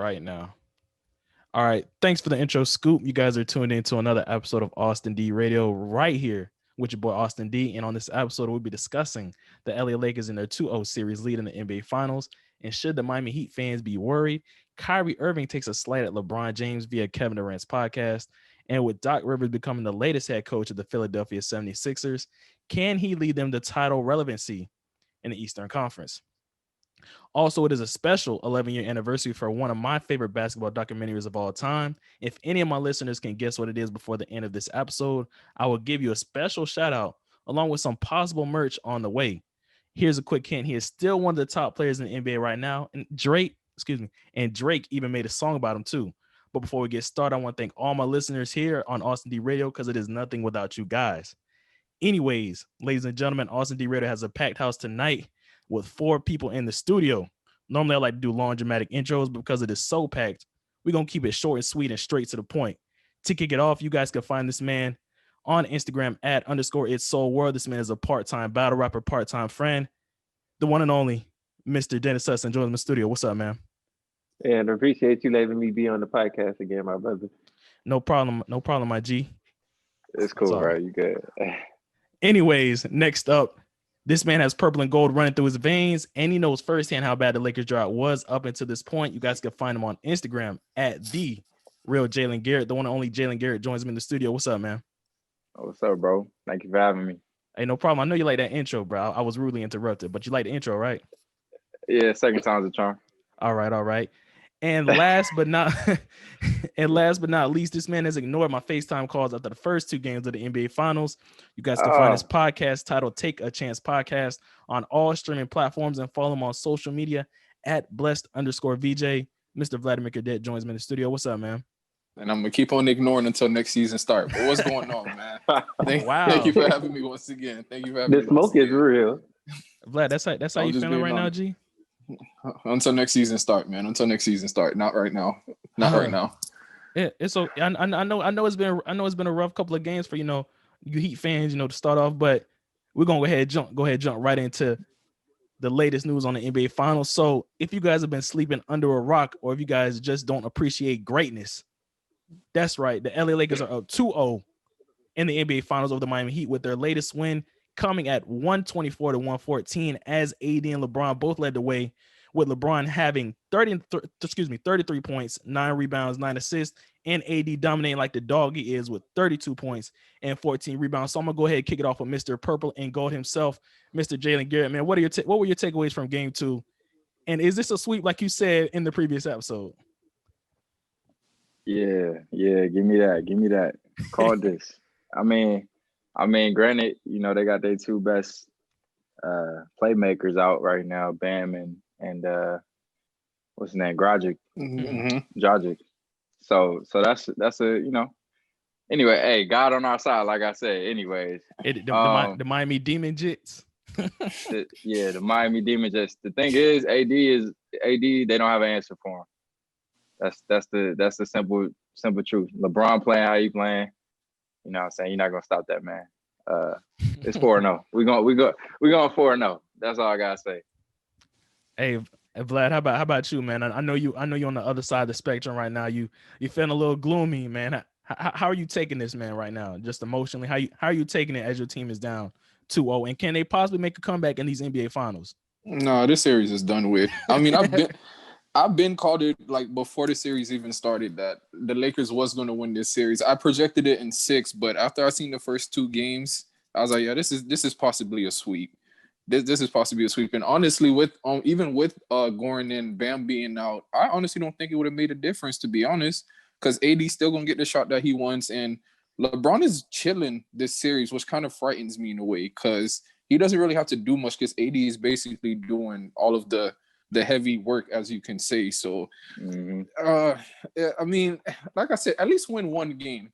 right now. All right. Thanks for the intro, Scoop. You guys are tuned in to another episode of Austin D Radio right here with your boy Austin D. And on this episode, we'll be discussing the LA Lakers in their 2-0 series lead in the NBA Finals. And should the Miami Heat fans be worried, Kyrie Irving takes a slight at LeBron James via Kevin Durant's podcast. And with Doc Rivers becoming the latest head coach of the Philadelphia 76ers, can he lead them to title relevancy in the Eastern Conference? Also, it is a special 11-year anniversary for one of my favorite basketball documentaries of all time. If any of my listeners can guess what it is before the end of this episode, I will give you a special shout out along with some possible merch on the way. Here's a quick hint. He is still one of the top players in the NBA right now. And Drake even made a song about him too. But before we get started, I want to thank all my listeners here on Austin D Radio because it is nothing without you guys. Anyways, ladies and gentlemen, Austin D Radio has a packed house tonight with 4 people in the studio. Normally, I like to do long, dramatic intros, but because it is so packed, we're going to keep it short and sweet and straight to the point. To kick it off, you guys can find this man on Instagram at _It's Soul World. This man is a part-time battle rapper, part-time friend, the one and only Mr. Dennis Sutton joins my studio. What's up, man? And I appreciate you letting me be on the podcast again, my brother. No problem, my G. It's cool, right? You good. Anyways, next up, this man has purple and gold running through his veins, and he knows firsthand how bad the Lakers drought was up until this point. You guys can find him on Instagram at the real Jalen Garrett. The one and only Jalen Garrett joins me in the studio. What's up, man? What's up, bro? Thank you for having me. Hey, no problem. I know you like that intro, bro. I was rudely interrupted, but you like the intro, right? Yeah, second time's a charm. All right. And last but not least, this man has ignored my FaceTime calls after the first 2 games of the NBA Finals. You guys can find his podcast titled Take a Chance Podcast on all streaming platforms and follow him on social media at blessed_VJ. Mr. Vladimir Cadet joins me in the studio. What's up, man? And I'm going to keep on ignoring until next season start. But what's going on, man? Thank you for having me once again. Thank you for having me. The smoke is real. Vlad, that's how you feeling right now, G? Until next season start, man. Until next season start. Not right now. Right now. Yeah, it's so I know it's been a rough couple of games for you Heat fans, to start off, but we're gonna go ahead jump right into the latest news on the NBA Finals. So if you guys have been sleeping under a rock, or if you guys just don't appreciate greatness, that's right. The LA Lakers are up 2-0 in the NBA Finals over the Miami Heat with their latest win coming at 124-114 as AD and LeBron both led the way, with LeBron having 33 points, 9 rebounds, 9 assists, and AD dominating like the dog he is with 32 points and 14 rebounds. So I'm going to go ahead and kick it off with Mr. Purple and Gold himself, Mr. Jalen Garrett. Man, what were your takeaways from game 2? And is this a sweep like you said in the previous episode? Yeah, give me that. Call this. I mean, granted, they got their 2 best playmakers out right now, Bam and what's his name, Dragic. Dragic. So that's a Anyway, hey, God on our side, like I said. Anyways, the Miami Demon Jets. the Miami Demon Jets. The thing is, AD. They don't have an answer for him. That's the simple truth. LeBron playing how he playing. You know what I'm saying? You're not gonna stop that, man. It's 4-0. We're going 4-0. That's all I gotta say. Hey, Vlad, how about you, man? I know you on the other side of the spectrum right now. You feeling a little gloomy, man. How are you taking this, man, right now? Just emotionally, how are you taking it as your team is down 2-0? And can they possibly make a comeback in these NBA Finals? No, this series is done with. I mean, I've been called it like before the series even started that the Lakers was going to win this series. I projected it in 6, but after I seen the first 2 games, I was like, yeah, this is possibly a sweep. This is possibly a sweep. And honestly, with even with Gordon and Bam being out, I honestly don't think it would have made a difference, to be honest, because AD's still gonna get the shot that he wants, and LeBron is chilling this series, which kind of frightens me in a way because he doesn't really have to do much because AD is basically doing all of the heavy work, as you can say. So, I mean, like I said, at least win 1 game.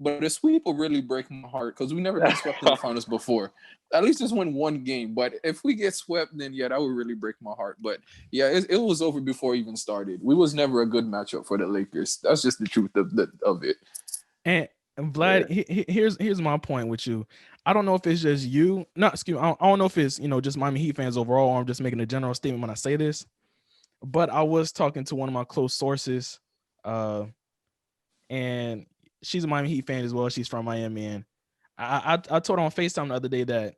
But a sweep will really break my heart because we never been swept in the finals before. At least just win 1 game. But if we get swept, then yeah, that would really break my heart. But yeah, it was over before it even started. We was never a good matchup for the Lakers. That's just the truth of it. And Vlad, here's my point with you. I don't know if it's just you. I don't know if it's just Miami Heat fans overall, or I'm just making a general statement when I say this. But I was talking to one of my close sources, and she's a Miami Heat fan as well. She's from Miami, and I told her on FaceTime the other day that,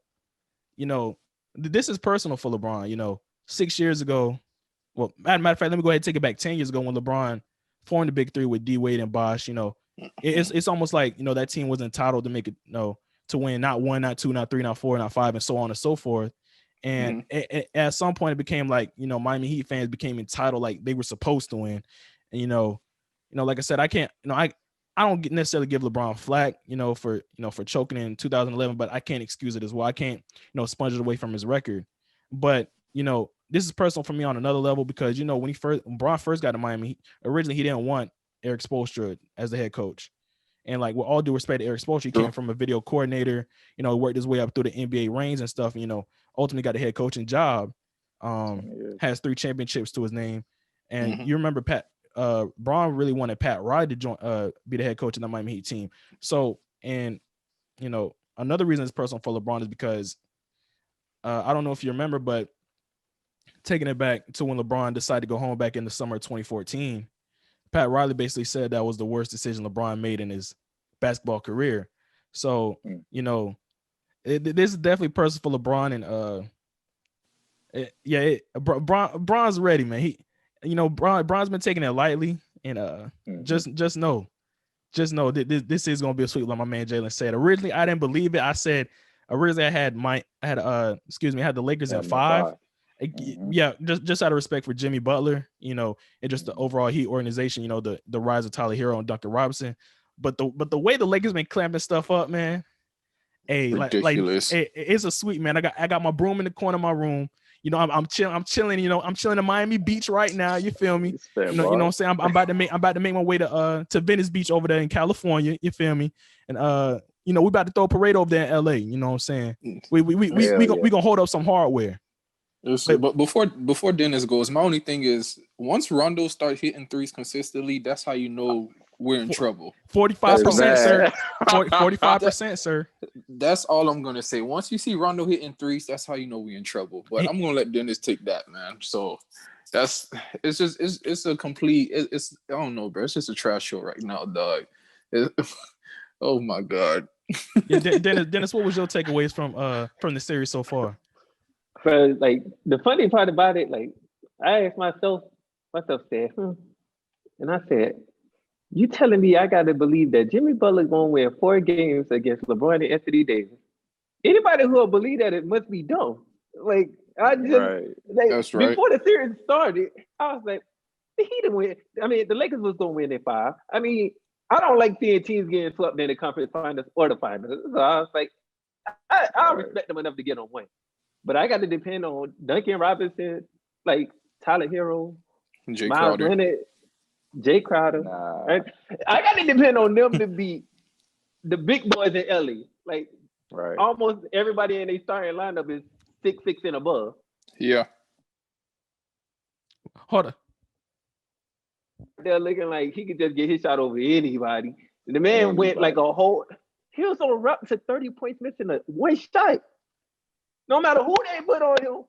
this is personal for LeBron. 6 years ago, well, matter of fact, let me go ahead and take it back. 10 years ago, when LeBron formed the big three with D Wade and Bosh, it's almost like that team was entitled to make it, to win not one, not two, not three, not four, not five, and so on and so forth. And at some point, it became like, Miami Heat fans became entitled, like they were supposed to win. And like I said, I can't, I don't necessarily give LeBron flack, for choking in 2011, but I can't excuse it as well. I can't, sponge it away from his record. But this is personal for me on another level, because when LeBron first got to Miami, originally he didn't want Eric Spoelstra as the head coach. And like, with all due respect to Eric Spoelstra, he came from a video coordinator, worked his way up through the NBA reigns and stuff, ultimately got the head coaching job. Has 3 championships to his name. And you remember Braun really wanted Pat Riley to be the head coach of the Miami Heat team. So, and another reason it's personal for LeBron is because I don't know if you remember, but taking it back to when LeBron decided to go home back in the summer of 2014, Pat Riley basically said that was the worst decision LeBron made in his basketball career. So, this is definitely personal for LeBron, and Bron's ready, man. Bron's been taking it lightly, and just know that this is gonna be a sweep, like my man Jalen said. Originally, I didn't believe it. I said originally I had the Lakers in 5. Yeah, just out of respect for Jimmy Butler, and just the overall Heat organization, the rise of Tyler Hero and Duncan Robinson. But the way the Lakers been clamping stuff up, man. Hey, ridiculous. It's a sweet, man. I got my broom in the corner of my room. I'm chilling. I'm chilling in Miami Beach right now. You feel me? You know what I'm saying? I'm about to make my way to Venice Beach over there in California. You feel me? And we about to throw a parade over there in LA. You know what I'm saying? We gonna hold up some hardware. But before Dennis goes, my only thing is, once Rondo start hitting threes consistently, that's how you know we're in trouble. 45%, sir. 45%, sir. That's all I'm gonna say. Once you see Rondo hitting threes, that's how you know we're in trouble. But I'm gonna let Dennis take that, man. So it's a complete. It's I don't know, bro. It's just a trash show right now, dog. Oh my god. Yeah, Dennis, what was your takeaways from the series so far? For like, the funny part about it, like, I asked myself said, and I said, you telling me I got to believe that Jimmy Butler's going to win 4 games against LeBron and Anthony Davis? Anybody who will believe that, it must be dumb. Like, I just, That's right. Before the series started, I was like, the Heat didn't win. I mean, the Lakers was going to win in 5. I mean, I don't like seeing teams getting swept in the conference finals or the finals. So I was like, I respect them enough to get on one. But I got to depend on Duncan Robinson, like Tyler Hero, Miles Leonard, Jay Crowder. Right? I got to depend on them to beat the big boys in LA. Like, almost everybody in their starting lineup is 6'6" and above. Yeah. Hold on. They're looking like he could just get his shot over anybody. And the man went like a whole. He was on route to 30 points, missing one shot. No matter who they put on him,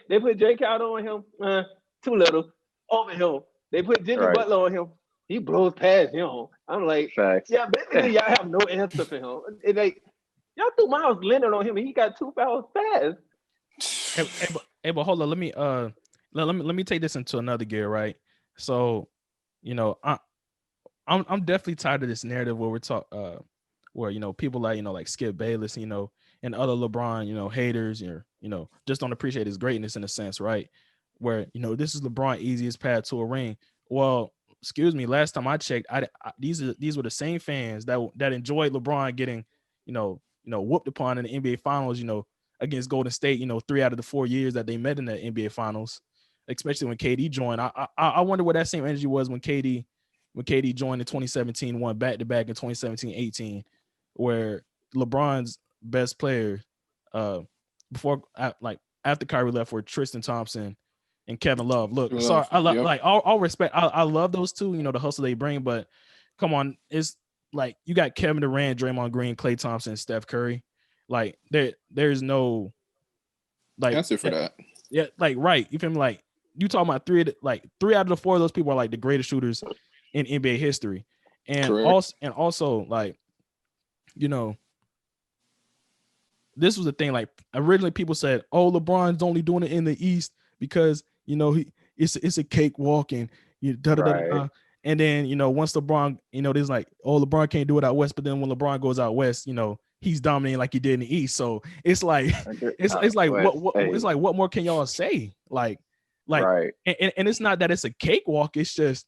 they put Jay Crowder on him, too little, over him. They put Jimmy Butler on him, he blows past him. I'm like, yeah, basically y'all have no answer for him. It's like, y'all threw Miles Leonard on him and he got 2 fouls fast. Hey, but hold on, let me take this into another gear, right? So, I'm definitely tired of this narrative where where people like Skip Bayless, and other LeBron, haters, just don't appreciate his greatness in a sense, right? Where, this is LeBron easiest path to a ring. Well, excuse me, last time I checked, these were the same fans that enjoyed LeBron getting, whooped upon in the NBA Finals, against Golden State, 3 out of the 4 years that they met in the NBA Finals, especially when KD joined. I wonder what that same energy was when KD joined in 2017, won back-to-back in 2017-18, where LeBron's best player after Kyrie left were Tristan Thompson and Kevin Love. Look, sorry, I love all respect. I love those two, the hustle they bring, but come on, it's like you got Kevin Durant, Draymond Green, Klay Thompson, and Steph Curry. Like there's no answer for that. Yeah, like right. You feel me? Like you talking about three out of the four of those people are like the greatest shooters in NBA history. And Correct. also like, you know, this was the thing. Like originally people said, oh, LeBron's only doing it in the East because, you know, it's a cakewalk and you da da da da. And then, you know, once LeBron, you know, there's like, oh, LeBron can't do it out West. But then when LeBron goes out West, you know, he's dominating like he did in the East. So it's like, it's like, it's like, what more can y'all say? Like, right. and it's not that it's a cakewalk. It's just,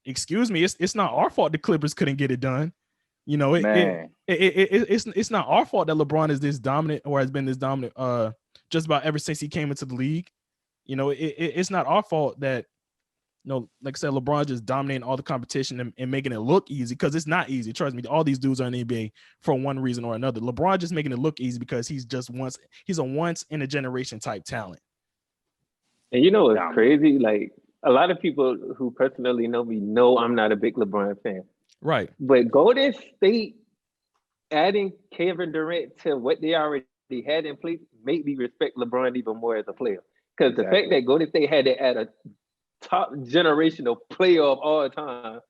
excuse me, it's not our fault the Clippers couldn't get it done. You know, it's not our fault that LeBron is this dominant or has been this dominant just about ever since he came into the league. You know, it's not our fault that, you know, like I said, LeBron just dominating all the competition and making it look easy, because it's not easy. Trust me, all these dudes are in the NBA for one reason or another. LeBron just making it look easy because he's a once in a generation type talent. And you know what's crazy? Like a lot of people who personally know me know I'm not a big LeBron fan. Right. But Golden State adding Kevin Durant to what they already had in place made me respect LeBron even more as a player. Because the fact that Golden State had to add a top generational player of all time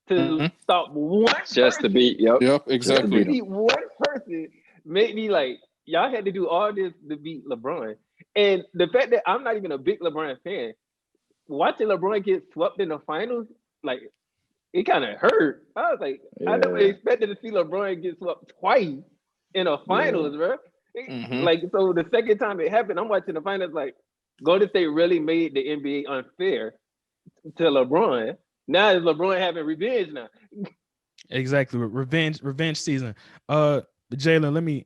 to stop one just to beat, exactly. To beat one person made me like, y'all had to do all this to beat LeBron. And the fact that I'm not even a big LeBron fan, watching LeBron get swept in the finals, like, it kind of hurt. I was like, I never expected to see LeBron get swept twice in a finals, bro. Like, so the second time it happened, I'm watching the finals like, Golden State really made the NBA unfair to LeBron. Now is LeBron having revenge now? Exactly, revenge season. Jalen, let me,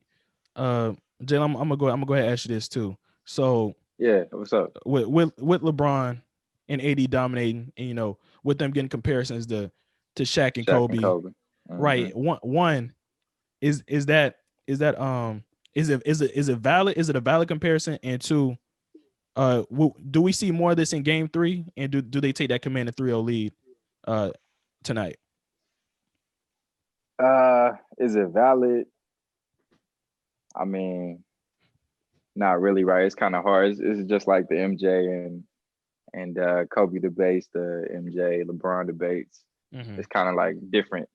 Jalen, I'm gonna go ahead and ask you this too. So yeah, what's up with LeBron and AD dominating, and you know, with them getting comparisons to Shaq and Kobe. Right? One is it valid? Is it a valid comparison? And two, do we see more of this in Game 3? And do they take that commanding 3-0 lead tonight? Is it valid? I mean, not really, right? It's kind of hard. It's just like the MJ and Kobe debates, the MJ LeBron debates. It's kind of like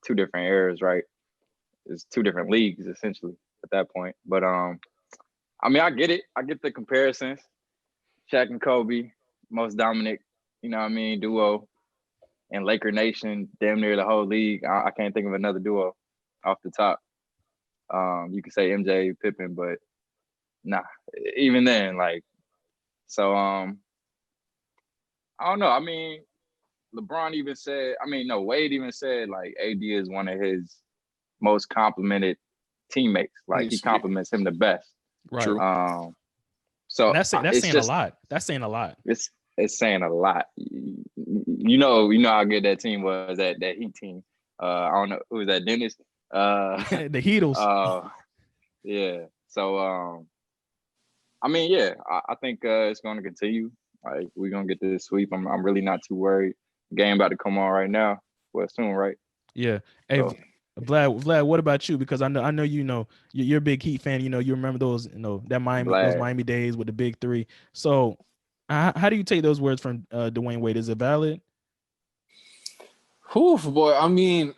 two different eras, right? It's two different leagues essentially at that point. But I mean, I get it. I get the comparisons. Shaq and Kobe, most dominant, you know what I mean, duo. And Laker Nation, damn near the whole league. I can't think of another duo off the top. You could say MJ, Pippen, but nah, even then, like, so I don't know. I mean, LeBron even said, Wade even said like AD is one of his most complimented teammates. Like he compliments him the best. Right. So that's saying a lot. That's saying a lot. It's saying a lot. You know how good that team was, that Heat team. I don't know who was that, Dennis. The Heatles. Yeah. So I mean, yeah, I think it's going to continue. Like we're gonna get this sweep. I'm really not too worried. Game about to come on right now. Well, soon, right? Yeah. Hey, so. Vlad, what about you? Because I know you know you're a big Heat fan. You know, you remember those those Miami days with the big three. So how do you take those words from Dwayne Wade? Is it valid? Oof, boy. I mean,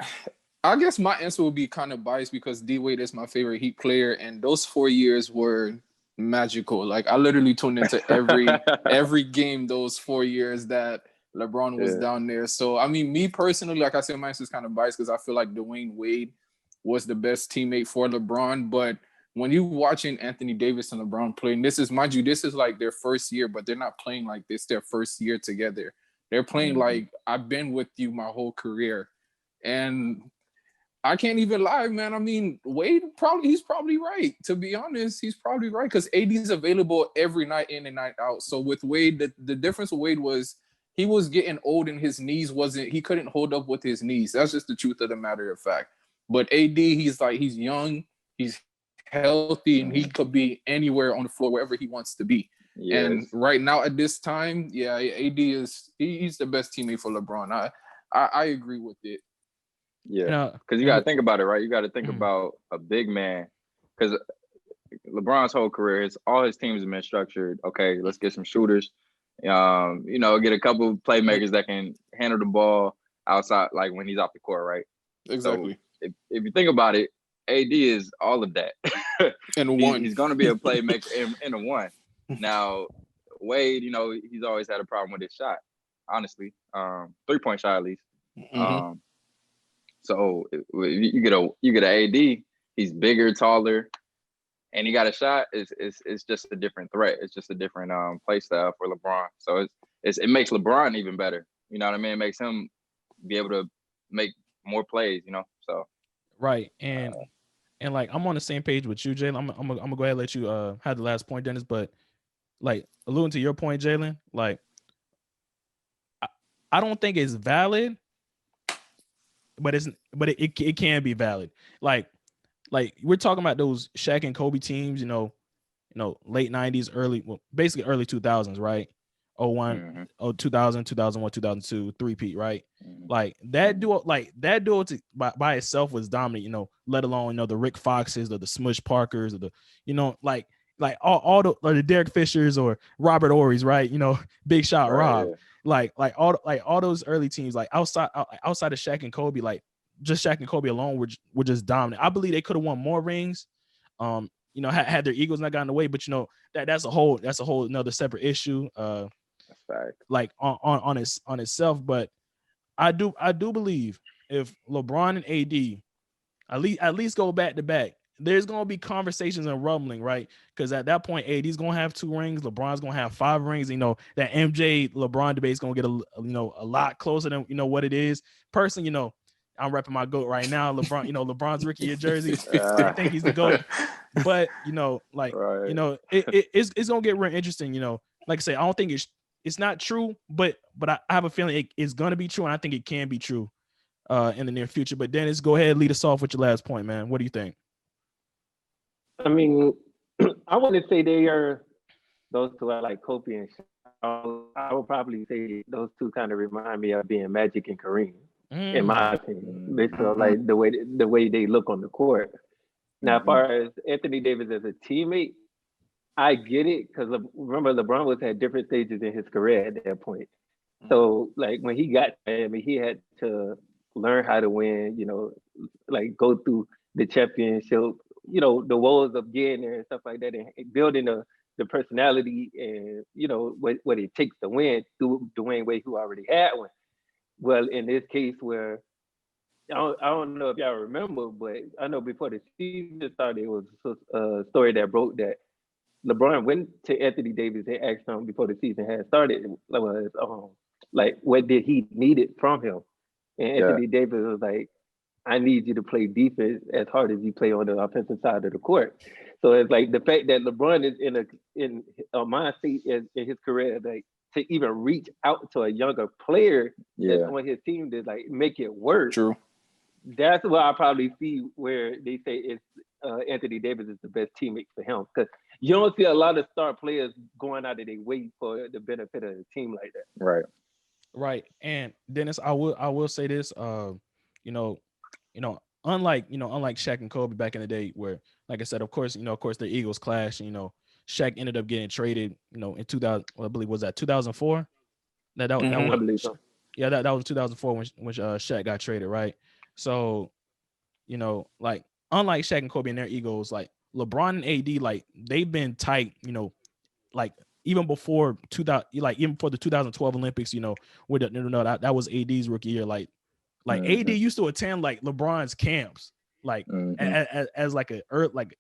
I guess my answer would be kind of biased because D Wade is my favorite Heat player, and those 4 years were magical. Like I literally tuned into every game those 4 years that LeBron was down there. So I mean, me personally, like I said, my answer is kind of biased because I feel like Dwayne Wade was the best teammate for LeBron. But when you watching Anthony Davis and LeBron play, and this is, mind you, this is like their first year, but they're not playing like this their first year together. They're playing like I've been with you my whole career. And I can't even lie, man. I mean, Wade he's probably right. To be honest, he's probably right because AD is available every night in and night out. So with Wade, the difference with Wade was he was getting old and his knees he couldn't hold up with his knees. That's just the truth of the matter of fact. But AD, he's young, he's healthy, and he could be anywhere on the floor, wherever he wants to be. Yes. And right now at this time, yeah, AD he's the best teammate for LeBron. I agree with it. Yeah, because you got to think about it, right? You got to think about a big man, because LeBron's whole career, all his teams have been structured. Okay, let's get some shooters. Get a couple playmakers that can handle the ball outside, like when he's off the court, right? Exactly. So if you think about it, AD is all of that. And one. He's going to be a playmaker in a one. Now, Wade, he's always had a problem with his shot, honestly. 3-point shot at least. Mhm. So you get an AD, he's bigger, taller, and he got a shot. It's just a different threat. It's just a different play style for LeBron. So it makes LeBron even better. You know what I mean? It makes him be able to make more plays. So Right. And like I'm on the same page with you, Jalen. I'm gonna go ahead and let you have the last point, Dennis. But like alluding to your point, Jalen, like I don't think it's valid, but it can be valid. Like we're talking about those Shaq and Kobe teams, late 90s, basically early 2000s, right? 01, 2000, 2001, 2002, three-peat, right? Like that duo, by itself was dominant, let alone, the Rick Foxes or the Smush Parkers or the, like all the Derek Fishers or Robert Ory's, right? Big Shot Rob. yeah. Like all those early teams, like outside of Shaq and Kobe, like just Shaq and Kobe alone were just dominant. I believe they could have won more rings. Had their egos not gotten away, but that's a whole another separate issue. That's fact. Like on itself. But I do believe if LeBron and AD at least go back to back, there's gonna be conversations and rumbling, right? Because at that point, AD's gonna have 2 rings, LeBron's gonna have 5 rings. That MJ LeBron debate's gonna get a lot closer than what it is. Personally, I'm repping my GOAT right now. LeBron, LeBron's rookie year jersey. I think he's the GOAT. But right. It's gonna get real interesting. Like I say, I don't think it's not true, but I have a feeling it's gonna be true, and I think it can be true in the near future. But Dennis, go ahead, lead us off with your last point, man. What do you think? I mean, I wouldn't say those two are like Kobe and Shaq. I would probably say those two kind of remind me of being Magic and Kareem, in my opinion, based on like the way they look on the court. Now, as far as Anthony Davis as a teammate, I get it because remember LeBron was at different stages in his career at that point. So like when he got to Miami, he had to learn how to win. Like go through the championship. The woes of getting there and stuff like that, and building the personality and what it takes to win through Dwayne Wade, who already had one. Well, in this case, where I don't know if y'all remember, but I know before the season started, it was a story that broke that LeBron went to Anthony Davis and asked him before the season had started, like what did he needed from him, and Anthony Davis was like, "I need you to play defense as hard as you play on the offensive side of the court." So it's like the fact that LeBron is in a mind state in his career, like to even reach out to a younger player that's on his team to like make it work. True. That's what I probably see where they say it's Anthony Davis is the best teammate for him, because you don't see a lot of star players going out of their way for the benefit of the team like that. Right. And Dennis, I will say this, unlike Shaq and Kobe back in the day, where, like I said, of course their egos clash. Shaq ended up getting traded, in 2000. I believe was that 2004. That was, I believe so. Yeah, that was 2004 when Shaq got traded, right? So, like unlike Shaq and Kobe and their egos, like LeBron and AD, like they've been tight, like even before 2000, like even before the 2012 Olympics, where that was AD's rookie year, like AD used to attend like LeBron's camps, like as like a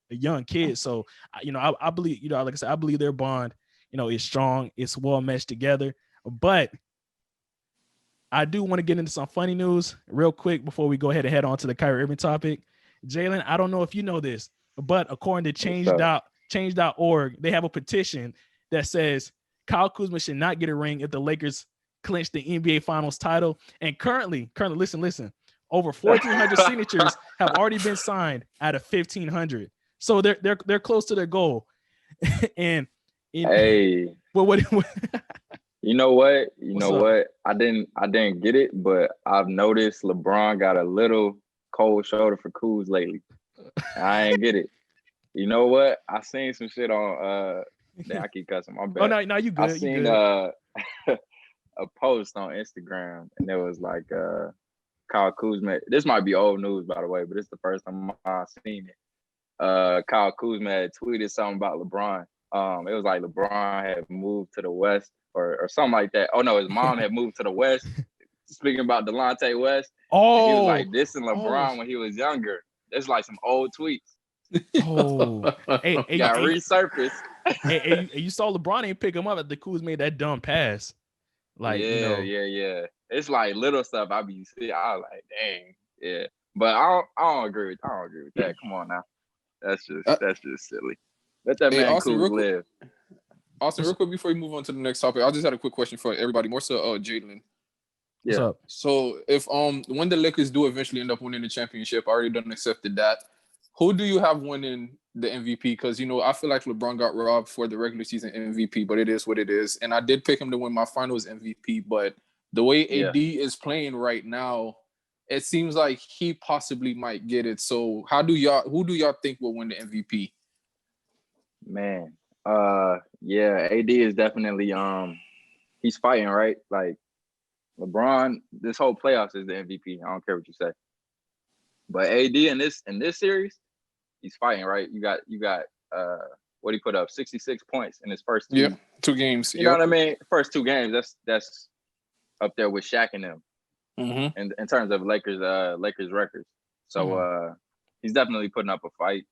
young kid. So I believe, like I said, I believe their bond, is strong, it's well meshed together. But I do want to get into some funny news real quick before we go ahead and head on to the Kyrie Irving topic. Jalen, I don't know if you know this, but according to change.org, they have a petition that says Kyle Kuzma should not get a ring if the Lakers clinch the NBA Finals title. And currently, listen, over 1,400 signatures have already been signed out of 1,500. So they're close to their goal. And hey, what? You know what? What's up? I didn't get it, but I've noticed LeBron got a little cold shoulder for Kuz lately. I ain't get it. You know what? I seen some shit on I keep cussing. My Oh bad. no, you I good. You seen good. a post on Instagram, and it was like Kyle Kuzma. This might be old news, by the way, but it's the first time I seen it. Kyle Kuzma had tweeted something about LeBron. It was like LeBron had moved to the West or something like that. Oh no, his mom had moved to the West. Speaking about Delonte West, and he was like dissing LeBron when he was younger. It's like some old tweets. Hey, Got resurfaced. hey, you saw LeBron ain't pick him up after Kuz made that dumb pass. Like, yeah. It's like little stuff I be seeing. I was like, dang, yeah. But I don't agree with that. Come on now. That's just silly. Let that man Kuz live. Austin, real quick before we move on to the next topic, I just had a quick question for everybody, more so Jalen. What's up? So if when the Lakers do eventually end up winning the championship, I already done accepted that. Who do you have winning the MVP? Because I feel like LeBron got robbed for the regular season MVP, but it is what it is. And I did pick him to win my Finals MVP, but the way AD is playing right now, it seems like he possibly might get it. So who do y'all think will win the MVP? Man, AD is definitely he's fighting, right? Like LeBron, this whole playoffs is the MVP. I don't care what you say. But AD in this series, he's fighting, right? You got what he put up, 66 points in his first two games. You know what I mean? First 2 games, that's up there with Shaq and them. Mm-hmm. And in terms of Lakers records. So he's definitely putting up a fight,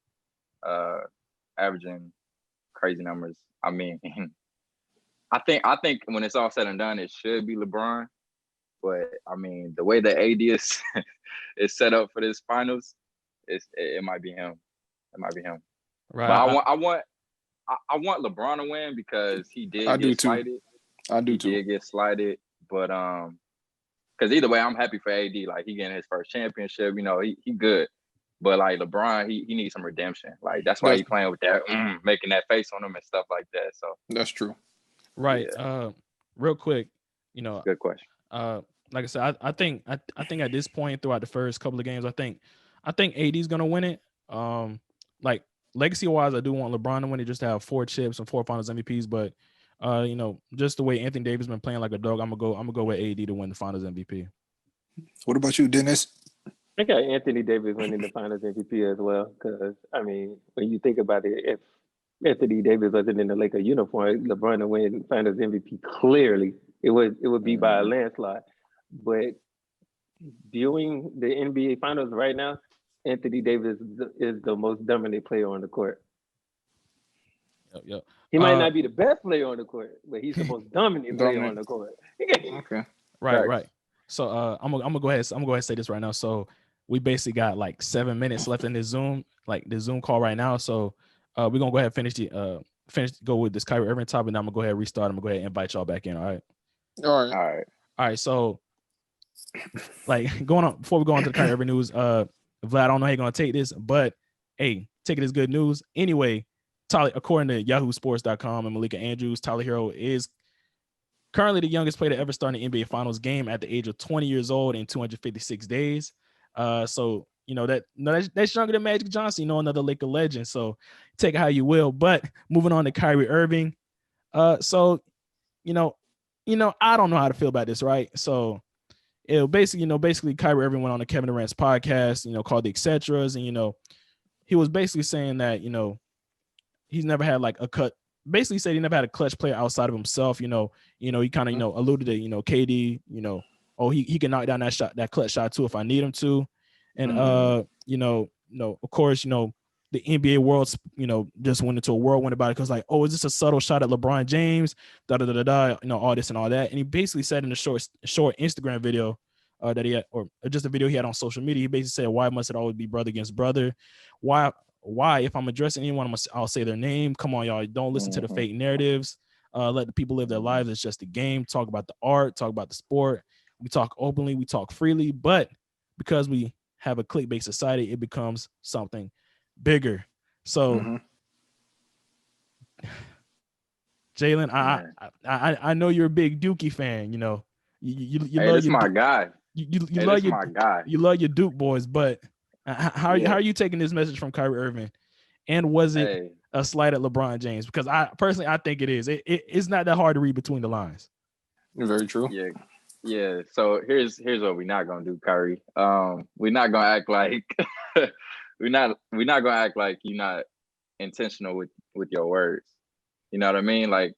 averaging crazy numbers. I mean, I think when it's all said and done, it should be LeBron. But I mean, the way the AD is is set up for this finals, it might be him. It might be him. Right. But I want LeBron to win because he did get slighted. I do too. He did get slighted, but because either way, I'm happy for AD. Like he getting his first championship. He good. But like LeBron, he needs some redemption. Like that's why he's playing with that, making that face on him and stuff like that. So that's true. Right. Yeah. Real quick, good question. Like I said, I think at this point throughout the first couple of games, I think AD's gonna win it. Like legacy wise, I do want LeBron to win it, just to have 4 chips and 4 Finals MVPs. But just the way Anthony Davis been playing like a dog, I'm gonna go with AD to win the Finals MVP. What about you, Dennis? I got Anthony Davis winning the Finals MVP as well. Because I mean, when you think about it, if Anthony Davis wasn't in the Lakers uniform, LeBron to win Finals MVP clearly. It would be by a landslide. But viewing the NBA Finals right now, Anthony Davis is the most dominant player on the court. Yep. He might not be the best player on the court, but he's the most dominant player on the court. Okay. Right. So I'm gonna go ahead and say this right now. So we basically got like 7 minutes left in this Zoom call right now. So we're gonna go ahead and go with this Kyrie Irving topic, and I'm gonna go ahead and restart. I'm gonna go ahead and invite y'all back in. All right. So like before we go on to the Kyrie Irving news, Vlad, I don't know how you're gonna take this, but hey, take it as good news. Anyway, according to yahoosports.com and Malika Andrews, Tyler Hero is currently the youngest player to ever start an NBA Finals game at the age of 20 years old in 256 days. So that's younger than Magic Johnson, another Laker legend. So take it how you will. But moving on to Kyrie Irving. So I don't know how to feel about this, right? So it basically Kyrie Irving went on the Kevin Durant's podcast, called The Etcetras, and he was basically saying that he's never had like a cut. Basically said he never had a clutch player outside of himself. He kind of alluded to KD. He can knock down that clutch shot too if I need him to. And of course, the NBA world, just went into a whirlwind about it because like, oh, is this a subtle shot at LeBron James? All this and all that. And he basically said in a short Instagram video that he had, or just a video he had on social media, he basically said, why must it always be brother against brother? Why if I'm addressing anyone, I'll say their name. Come on, y'all. Don't listen to the fake narratives. Let the people live their lives. It's just a game. Talk about the art, talk about the sport. We talk openly, we talk freely, but because we have a clickbait society, it becomes something bigger. So Jalen, I know you're a big Dookie fan, you love my guy. You love your Duke boys, but how are you taking this message from Kyrie Irving? And was it a slight at LeBron James? Because I think it is. It's not that hard to read between the lines. Very true. Yeah. Yeah. So here's what we're not gonna do, Kyrie. We're not gonna act like we're not gonna act like you're not intentional with your words. You know what I mean? Like,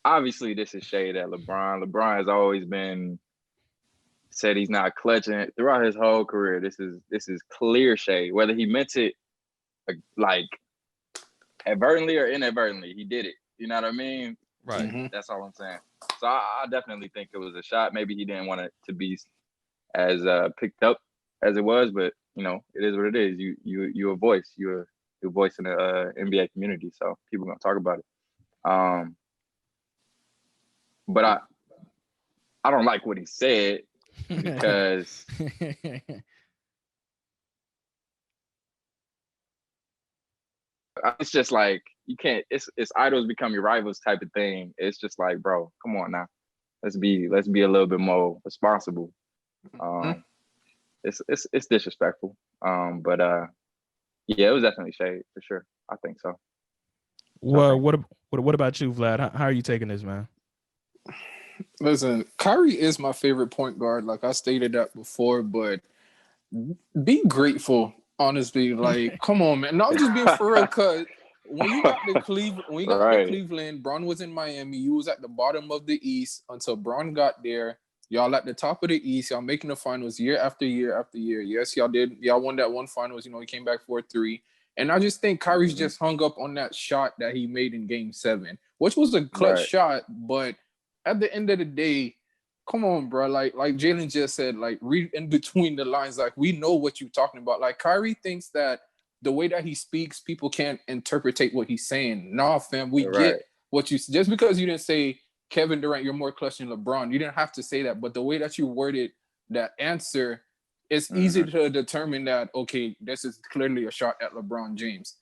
obviously this is shade at LeBron. LeBron has always been said he's not clutching throughout his whole career. This is clear shade. Whether he meant it like advertently or inadvertently, he did it. You know what I mean? Right. Mhm. That's all I'm saying. So I definitely think it was a shot. Maybe he didn't want it to be as picked up as it was, but you know, it is what it is. You a voice. You're a voice in the NBA community, so people gonna talk about it. But I don't like what he said because it's just like you can't. It's idols become your rivals type of thing. It's just like, bro, come on now. Let's be a little bit more responsible. It's disrespectful. But yeah, it was definitely shade for sure. I think so. Well, what about you, Vlad? How are you taking this, man? Listen, Kyrie is my favorite point guard. Like I stated that before, but be grateful. Honestly, like, come on, man. Not just being for real, cause when you got to Cleveland, Bron was in Miami. You was at the bottom of the East until Bron got there. Y'all at the top of the East. Y'all making the finals year after year after year. Yes, y'all did. Y'all won that one finals. You know, he came back 4-3. And I just think Kyrie's just hung up on that shot that he made in Game 7, which was a clutch shot. But at the end of the day, come on, bro. Like Jalen just said, like, read in between the lines. Like, we know what you're talking about. Like, Kyrie thinks that the way that he speaks, people can't interpretate what he's saying. Nah, fam, we get what you... Just because you didn't say, Kevin Durant, you're more clutch than LeBron, you didn't have to say that. But the way that you worded that answer, it's easy to determine that, okay, this is clearly a shot at LeBron James.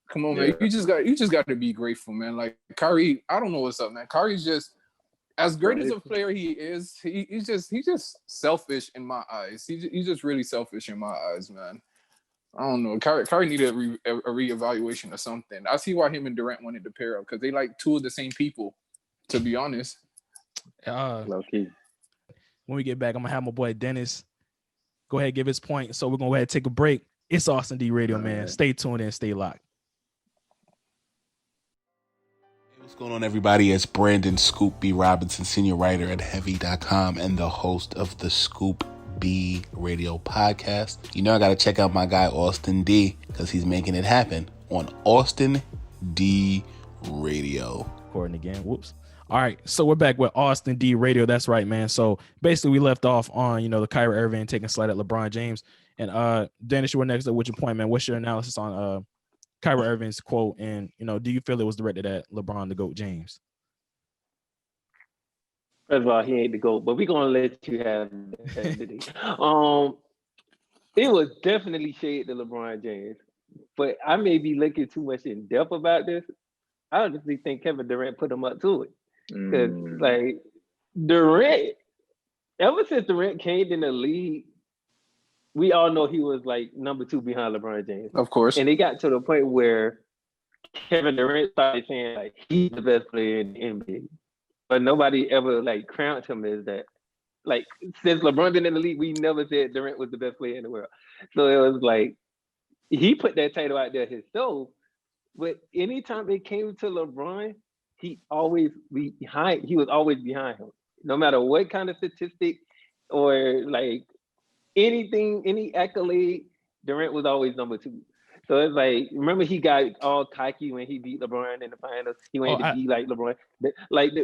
Come on, man. You just got to be grateful, man. Like, Kyrie, I don't know what's up, man. Kyrie's just... As great as a player he is, he's just selfish in my eyes. He's just really selfish in my eyes, man. I don't know. Kyrie needed a reevaluation or something. I see why him and Durant wanted to pair up, because they like two of the same people, to be honest. Low key. When we get back, I'm gonna have my boy Dennis go ahead and give his point. So we're gonna go ahead and take a break. It's Austin D Radio, man. Stay tuned and stay locked. What's going on, everybody? It's Brandon Scoop B. Robinson, senior writer at Heavy.com and the host of the Scoop B Radio podcast. You know I got to check out my guy Austin D, because he's making it happen on Austin D Radio. Recording again. Whoops. All right, so we're back with Austin D Radio. That's right, man. So basically, we left off on the Kyrie Irving taking a slight at LeBron James. And Dennis, you were next up with your point, man. What's your analysis on Kyrie Irving's quote, and do you feel it was directed at LeBron the GOAT James? First of all, he ain't the GOAT, but we're gonna let you have that. It was definitely shade to LeBron James, but I may be looking too much in depth about this. I honestly think Kevin Durant put him up to it, because like Durant, ever since Durant came in the league, we all know he was like number 2 behind LeBron James. Of course. And it got to the point where Kevin Durant started saying like he's the best player in the NBA. But nobody ever like crowned him as that. Like, since LeBron been in the league, we never said Durant was the best player in the world. So it was like he put that title out there himself. But anytime it came to LeBron, he was always behind him. No matter what kind of statistic or like anything, any accolade, Durant was always number 2. So it's like, remember he got all cocky when he beat LeBron in the finals. He wanted to be like LeBron.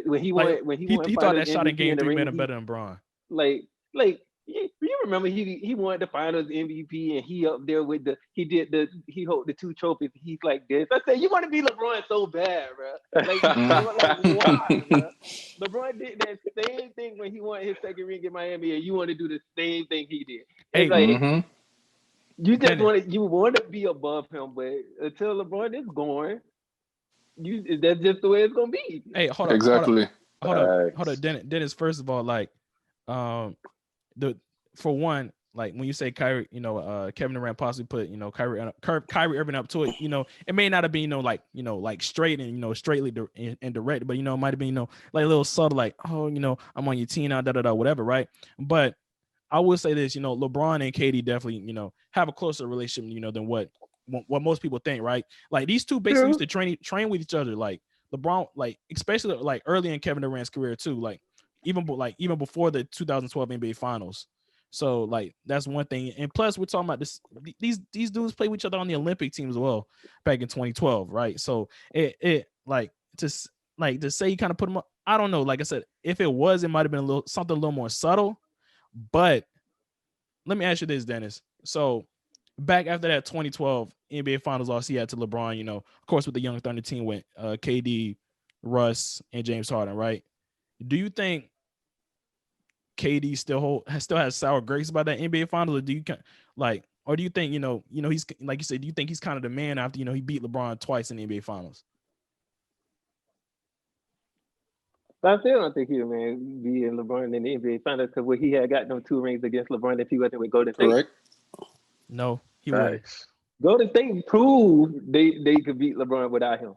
When he won thought that shot in Game 3 made him better than Bron. Like you remember he won the Finals MVP, and he up there with he held the 2 trophies. He's like this. I said, you want to be LeBron so bad, bro. Like why, bro? LeBron did that same thing when he won his second ring in Miami, and you want to do the same thing he did. It's you just want to be above him, but until LeBron is gone, that's just the way it's gonna be. Hey, hold on. Exactly. Hold on, Dennis. First of all, like, for one, like when you say Kyrie, Kevin Durant possibly put, Kyrie Irving up to it, it may not have been, like straight and, straightly and direct, but, it might have been, like a little subtle, like, oh, I'm on your team now, whatever. Right. But I will say this, LeBron and KD definitely, have a closer relationship, than what most people think. Right. Like these two basically used to train with each other. Like LeBron, like, especially like early in Kevin Durant's career too, like even before the 2012 NBA Finals. So like that's one thing, and plus we're talking about this. These dudes play with each other on the Olympic team as well back in 2012, right? So it like to say you kind of put them up. I don't know. Like I said, if it was, it might have been something a little more subtle. But let me ask you this, Dennis. So back after that 2012 NBA Finals loss he had to LeBron, of course with the Young Thunder team went KD, Russ, and James Harden, right? Do you think KD still has sour grapes about that NBA Finals, or do you or do you think he's like you said? Do you think he's kind of the man after he beat LeBron twice in the NBA Finals? I still don't think he'll be in LeBron in the NBA Finals because what he had got them 2 rings against LeBron if he wasn't with Golden State. Correct. No, he wouldn't. Golden State proved they could beat LeBron without him.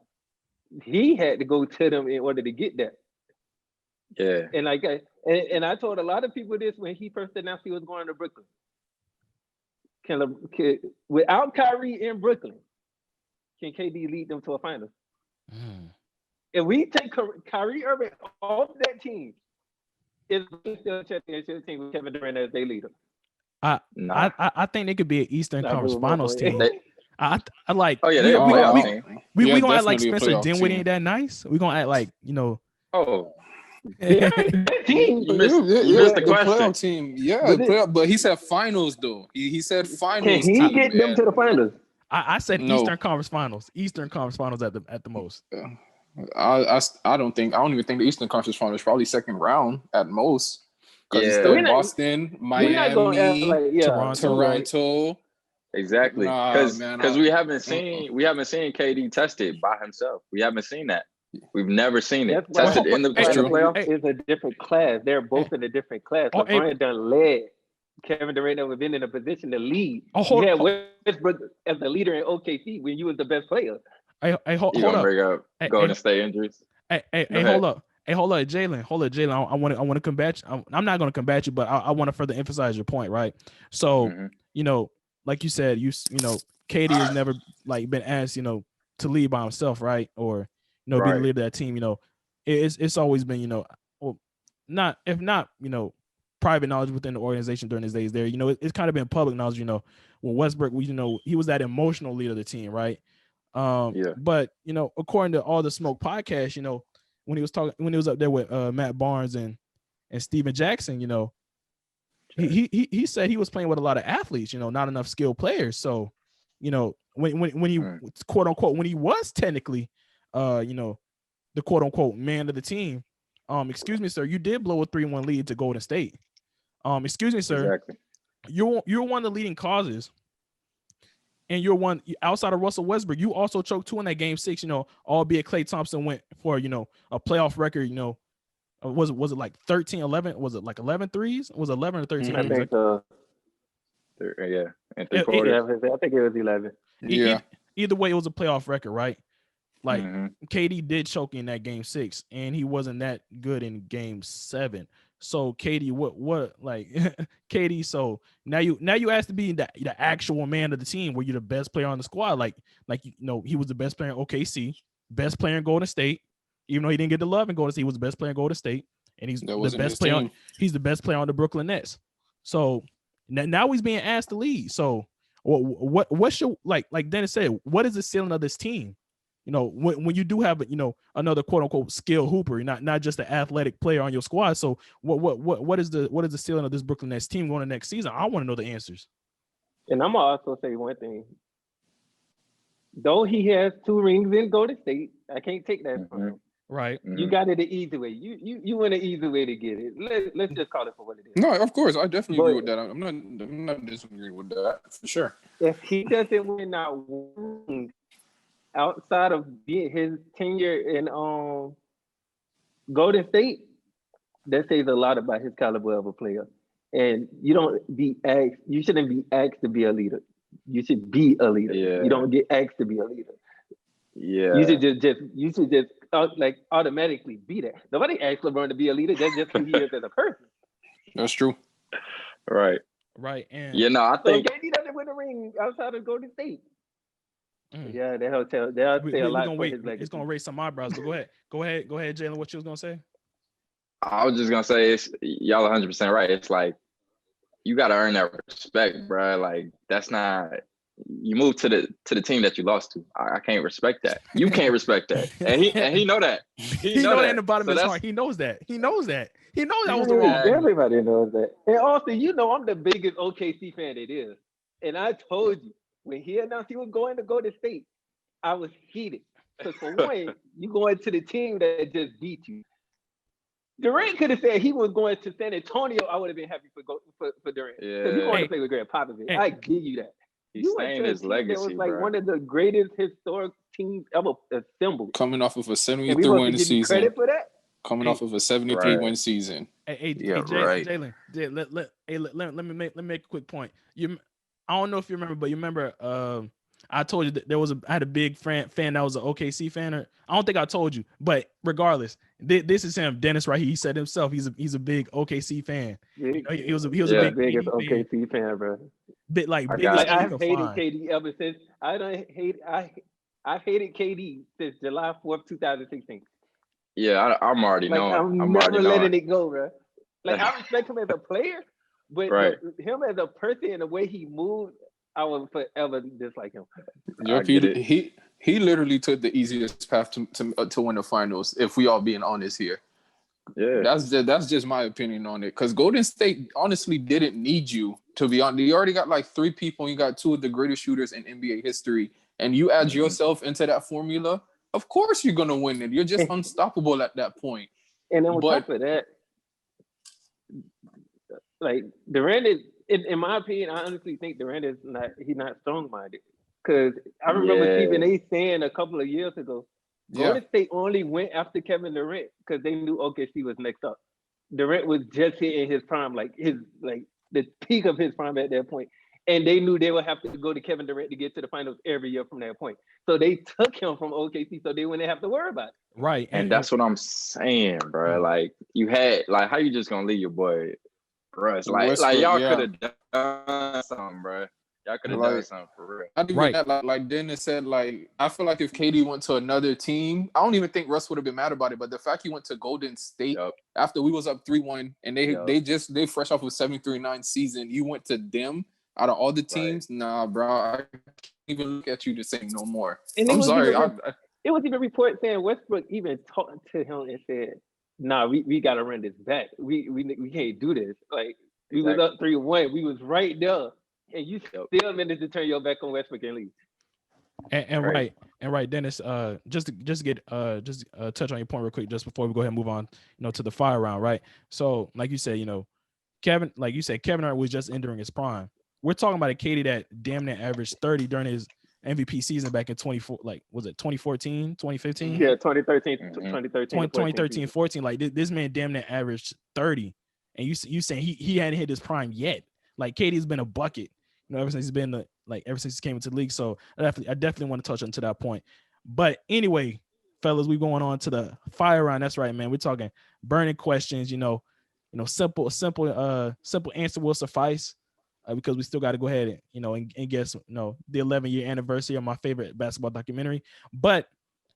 He had to go to them in order to get that. Yeah. And and I told a lot of people this when he first announced he was going to Brooklyn. Without Kyrie in Brooklyn, can KD lead them to a finals? If we take Kyrie Irving off that team, it's still a championship team with Kevin Durant as their leader. I think they could be an Eastern Conference Finals team. I like. Oh yeah, we gonna act like Spencer Dinwiddie ain't that nice. We gonna act like Oh. team. You missed the question. Playoff team. Yeah, but he said finals though. He said finals. Can he get them to the finals? I said no. Eastern Conference Finals. Eastern Conference Finals at the most. I don't even think the Eastern Conference Finals, probably second round at most. Because it's still Boston, Miami, Toronto. Exactly. Because we haven't seen KD tested by himself. We haven't seen that. We've never seen it tested in the playoffs. It's a different class. They're both in a different class. LeBron done led. Kevin Durant never been in a position to lead. Westbrook as the leader in OKC when you was the best player. Hold up. Bring up Golden State injuries. Hold up. Jalen. I want to combat you. I'm not going to combat you, but I want to further emphasize your point, right? So, like you said, KD has never been asked, to lead by himself, right? Or be the leader of that team. It's always been, not private knowledge within the organization during his days there. It's kind of been public knowledge. When Westbrook, he was that emotional leader of the team, right? But according to All the Smoke podcast, when he was up there with Matt Barnes and Steven Jackson, he said he was playing with a lot of athletes, not enough skilled players. So, when he quote unquote when he was technically the quote unquote man of the team, excuse me, sir, you did blow a 3-1 lead to Golden State. Excuse me, sir. Exactly. You're one of the leading causes. And you're one outside of Russell Westbrook. You also choked 2 in that game 6, albeit Klay Thompson went for, a playoff record, was it like 13, 11? Was it like 11 threes? Was it 11 or 13? I think so. Yeah. And 3/4. I think it was 11. Yeah. Either way, it was a playoff record, right? Like KD did choke in that game 6, and he wasn't that good in game 7. So KD, what like KD? So now you asked to be the actual man of the team, where you're the best player on the squad. Like he was the best player in OKC, best player in Golden State. Even though he didn't get the love in Golden State, he was the best player in Golden State, and he's the best player. He's the best player on the Brooklyn Nets. So now he's being asked to lead. So what's your like Dennis said? What is the ceiling of this team? When you do have another quote unquote skill hooper, not just an athletic player on your squad. So what is the ceiling of this Brooklyn Nets team going to next season? I want to know the answers. And I'm gonna also say one thing. Though he has 2 rings in Golden State, I can't take that from him. Right. You got it the easy way. You want an easy way to get it. Let's just call it for what it is. No, of course, I definitely agree with that. I'm not disagreeing with that for sure. If he doesn't win that one outside of his tenure in Golden State, that says a lot about his caliber of a player. And you don't be asked. You shouldn't be asked to be a leader. You should be a leader. Yeah. You don't get asked to be a leader. Yeah. You should just like automatically be that. Nobody asked LeBron to be a leader. That's just who he is as a person. That's true. Right. Right. And Yeah, no, I So think KD doesn't win a ring outside of Golden State. mm, Yeah, they'll say a we're lot gonna for wait. his legacy. It's gonna raise some eyebrows. But go ahead, Jalen. What you was gonna say? I was just gonna say it's y'all 100% right. It's like you gotta earn that respect, bro. Like that's not you move to the team that you lost to. I can't respect that. You can't respect that, and he know that. He know that in the bottom of his heart. He knows that. He knows that. He knows that was the wrong move. Everybody knows that. And also, I'm the biggest OKC fan it is. And I told you when he announced he was going to go to state, I was heated. Because for one, you going to the team that just beat you. Durant could have said he was going to San Antonio. I would have been happy for Durant. Because he wanted to play with Greg Popovich. I give you that. He's saying his legacy, that was like bro. one of the greatest historic teams ever assembled. Coming off of a 73 and we win give you season. credit for that? Coming off of a 73 win season. Jalen, let me make a quick point. I don't know if you remember, but you remember I told you that I had a big fan that was an OKC fan. I don't think I told you, but regardless, this is him, Dennis, right here. He said himself he's a big OKC fan. He was a big biggest OKC fan, bro. Bit like I've hated KD ever since. I've hated KD since July 4th, 2016. Yeah, I'm already knowing. I'm never letting it go, bro. Like I respect him as a player, but him as a person and the way he moves, I will forever dislike him. He literally took the easiest path to win the finals. If we all being honest here, yeah, that's just my opinion on it. Because Golden State honestly didn't need you to be on. You already got like 3 people. You got 2 of the greatest shooters in NBA history, and you add yourself into that formula. Of course, you're gonna win it. You're just unstoppable at that point. And then on top of that, like Durant is, in my opinion, I honestly think Durant is not strong-minded. Because I remember Stephen A. saying a couple of years ago, Golden State only went after Kevin Durant because they knew OKC was next up. Durant was just hitting his prime, the peak of his prime at that point. And they knew they would have to go to Kevin Durant to get to the finals every year from that point. So they took him from OKC so they wouldn't have to worry about it. Right. And that's what I'm saying, bro. Like you had, like, how you just gonna leave your boy Russ? Like y'all could have done something, bro. Y'all could have done something for real. Not even that, like Dennis said, like I feel like if KD went to another team, I don't even think Russ would have been mad about it. But the fact he went to Golden State after we was up 3-1 and they fresh off a 73-9 season, you went to them out of all the teams. Nah, bro, I can't even look at you the same no more. And I'm sorry. It was even a report saying Westbrook even talked to him and said, "Nah, we got to run this back. We can't do this. Like we was up 3-1. We was right there." And you still managed to turn your back on Westbrook and leave. And Dennis. Just touch on your point real quick, just before we go ahead and move on, to the fire round, right? So, like you said, Kevin Durant was just entering his prime. We're talking about a KD that damn near averaged 30 during his MVP season back in 2014, 2015? Yeah, 2013, 14. Like this man damn near averaged 30, and you saying he hadn't hit his prime yet. Like KD's been a bucket, ever since ever since he came into the league. So I definitely want to touch on to that point. But anyway, fellas, we going on to the fire round. That's right, man. We're talking burning questions. Simple answer will suffice, because we still got to go ahead and guess the 11-year anniversary of my favorite basketball documentary. But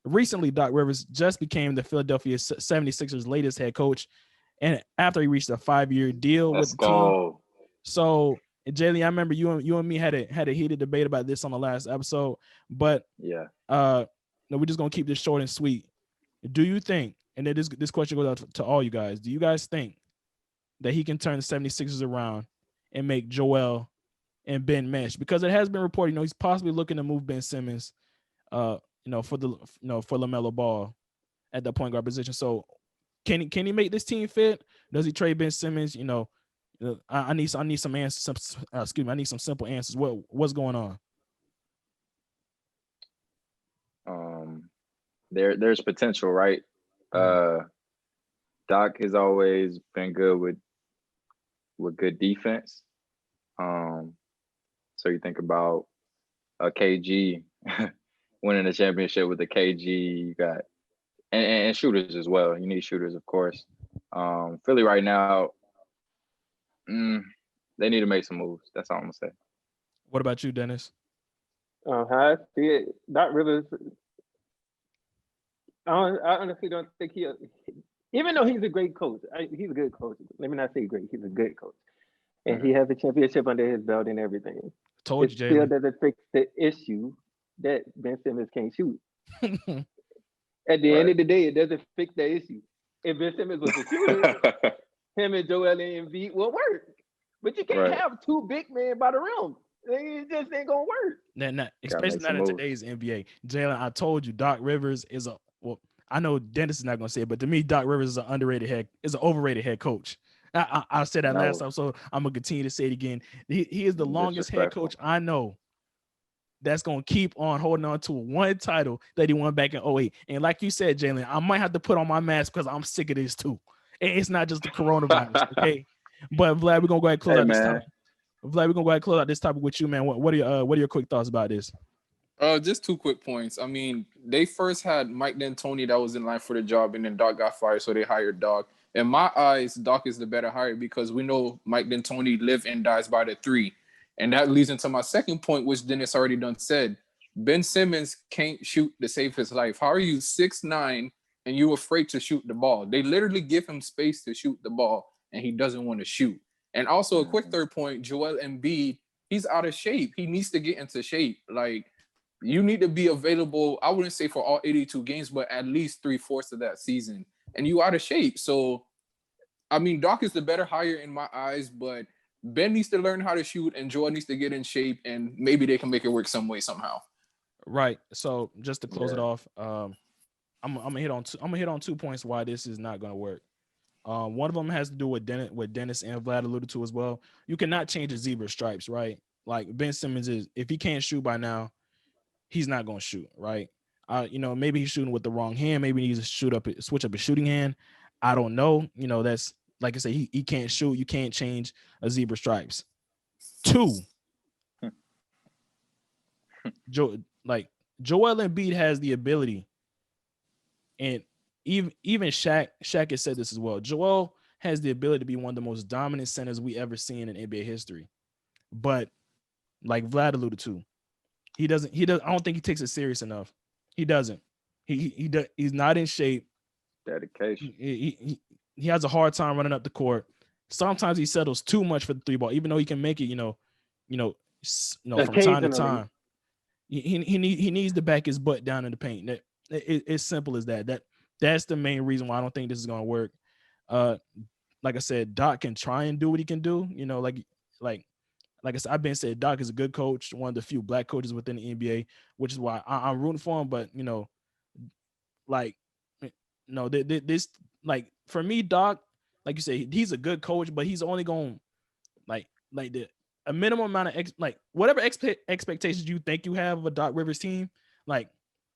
recently, Doc Rivers just became the Philadelphia 76ers' latest head coach, and after he reached a 5-year deal with the team. So, Jalen, I remember you and me had a heated debate about this on the last episode, but we're just gonna keep this short and sweet. Do you think, and then this question goes out to all you guys, do you guys think that he can turn the 76ers around and make Joel and Ben mesh? Because it has been reported, he's possibly looking to move Ben Simmons, for LaMelo Ball at the point guard position. So, can he make this team fit? Does he trade Ben Simmons? I need some answers. I need some simple answers. What's going on? There's potential, right? Doc has always been good with with good defense. So you think about a KG winning the championship with the KG. You got and shooters as well. You need shooters, of course. Philly right now, they need to make some moves. That's all I'm gonna say. What about you, Dennis? How I see it, Doc Rivers. I honestly don't think even though he's a great coach, he's a good coach. Let me not say great. He's a good coach, and he has a championship under his belt and everything. Told It you, still Jalen. doesn't fix the issue that Ben Simmons can't shoot. At the end of the day, it doesn't fix the issue. If Ben Simmons was a shooter, him and Joel Embiid will work. But you can't have two big men by the rim. It just ain't gonna work. Especially not in today's NBA. Jalen, I told you, Doc Rivers is I know Dennis is not gonna say it, but to me, Doc Rivers is an overrated head coach. I said that last time, so I'm gonna continue to say it again. He is the longest head coach I know that's gonna keep on holding on to one title that he won back in 08. And like you said, Jalen, I might have to put on my mask because I'm sick of this too. And it's not just the coronavirus, okay? But Vlad, we're gonna go ahead and close out this time. Vlad, we're gonna go ahead and close out this topic with you, man. What are your quick thoughts about this? Just 2 quick points. I mean, they first had Mike D'Antoni that was in line for the job, and then Doc got fired, so they hired Doc. In my eyes, Doc is the better hire because we know Mike D'Antoni live and dies by the 3. And that leads into my second point, which Dennis already done said. Ben Simmons can't shoot to save his life. How are you 6'9" and you afraid to shoot the ball? They literally give him space to shoot the ball, and he doesn't want to shoot. And also a quick third point, Joel Embiid, he's out of shape. He needs to get into shape. Like, you need to be available, I wouldn't say for all 82 games, but at least 3/4 of that season. And you out of shape. So, I mean, Doc is the better hire in my eyes, but Ben needs to learn how to shoot, and Joel needs to get in shape, and maybe they can make it work some way, somehow. Right. So just to close it off, I'm gonna hit on 2 points why this is not gonna work. One of them has to do with Dennis and Vlad alluded to as well. You cannot change the zebra stripes, right? Like Ben Simmons if he can't shoot by now, he's not gonna shoot, right? Maybe he's shooting with the wrong hand. Maybe he needs to switch up his shooting hand. I don't know. That's like I say, he can't shoot. You can't change a zebra stripes. 2, Joel Embiid has the ability, and even Shaq has said this as well. Joel has the ability to be one of the most dominant centers we ever seen in NBA history. But like Vlad alluded to, he doesn't. I don't think he takes it serious enough. He doesn't. He's not in shape. Dedication. He has a hard time running up the court. Sometimes he settles too much for the 3 ball, even though he can make it. From time to time. He needs to back his butt down in the paint. It's simple as that. That's the main reason why I don't think this is gonna work. Like I said, Doc can try and do what he can do. Like I said, I've been said Doc is a good coach, one of the few black coaches within the NBA, which is why I'm rooting for him. But this for me, Doc, like you say, he's a good coach, but he's only going a minimum amount of whatever expectations you think you have of a Doc Rivers team, and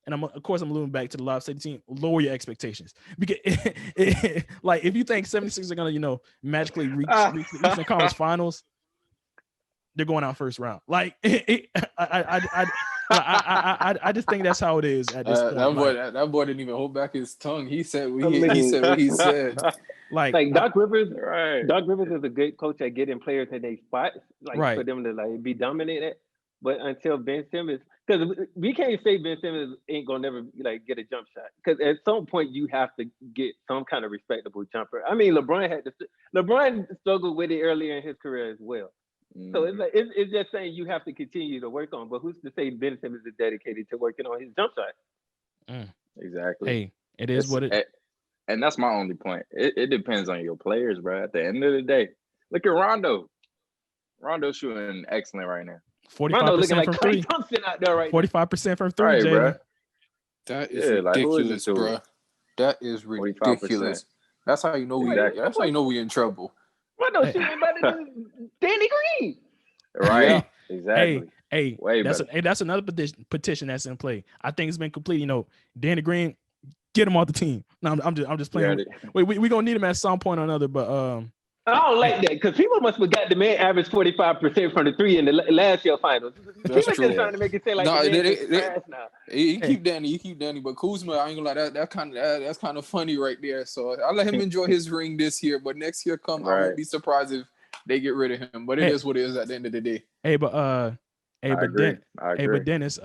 I'm alluding back to the Lob City team, lower your expectations. Because if you think 76 are gonna, magically reach the Eastern Conference Finals, they're going out first round. I just think that's how it is at this point. That boy didn't even hold back his tongue. He said what he said. Doc Rivers, right? Doc Rivers is a good coach at getting players in their spots, for them to be dominated. But until Ben Simmons, because we can't say Ben Simmons ain't gonna never get a jump shot. Because at some point you have to get some kind of respectable jumper. I mean, LeBron struggled with it earlier in his career as well. So it's just saying you have to continue to work on. But who's to say Ben Simmons is dedicated to working on his jump shot? Exactly. Hey, it is what it. And that's my only point. It depends on your players, bro. At the end of the day, look at Rondo. Rondo's shooting excellent right now. 45% from 3. Out there right 45% from 3, right, bro. That is ridiculous, bro. That is ridiculous. 45%. That's how you know we in trouble. Rondo shooting better than Danny Green. Right. Yeah. Exactly. That's another petition that's in play. I think it's been complete. Danny Green, get him off the team. No, I'm just playing. We gonna need him at some point or another. But I don't like that because people must have got the man average 45% from the three in the last year finals. That's People true. just trying to make it seem like No, the man is trash now. you keep Danny, but Kuzma, I ain't gonna lie, that's kind of funny right there. So I'll let him enjoy his ring this year, but next year I won't be surprised if they get rid of him. But it is what it is at the end of the day. But Dennis,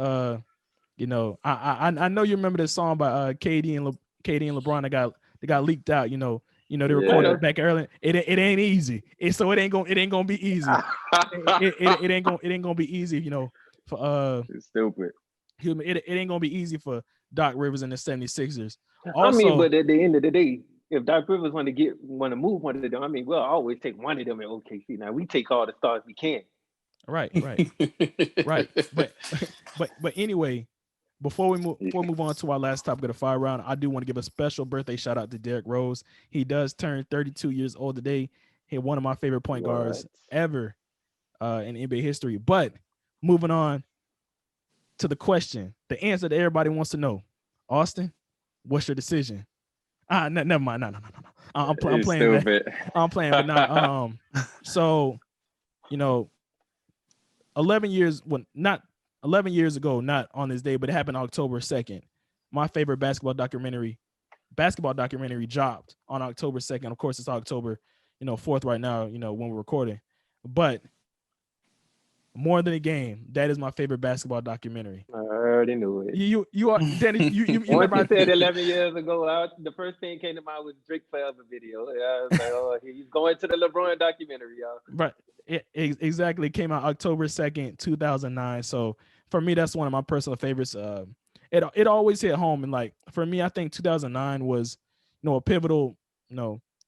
you know, I know you remember this song by KD and LeBron that got leaked out. You know, they recorded it back early. It ain't easy. It ain't gonna be easy. it ain't gonna be easy. You know, for it's stupid. It ain't gonna be easy for Doc Rivers and the 76ers. Also, I mean, but at the end of the day, if Doc Rivers want to move one of them, I mean, we'll always take one of them at OKC. Now we take all the stars we can. Right. But anyway, before we move on to our last topic of the 5 round, I do want to give a special birthday shout out to Derrick Rose. He does turn 32 years old today. He's one of my favorite point guards ever in NBA history. But moving on to the question, the answer that everybody wants to know. Austin, what's your decision? Never mind. No. I'm playing. Stupid. I'm playing, but not. So, you know, 11 years ago, not on this day, but it happened October 2nd. My favorite basketball documentary dropped on October 2nd. Of course, it's October, 4th right now, when we're recording. But More Than a Game, that is my favorite basketball documentary. I already knew it. You are Danny. You Once you said 11 years ago, the first thing came to mind was Drake Forever video. I was like, oh, he's going to the LeBron documentary, y'all. Right. It exactly came out October 2nd, 2009. So for me, that's one of my personal favorites. It always hit home, and like for me, I think 2009 was, a pivotal,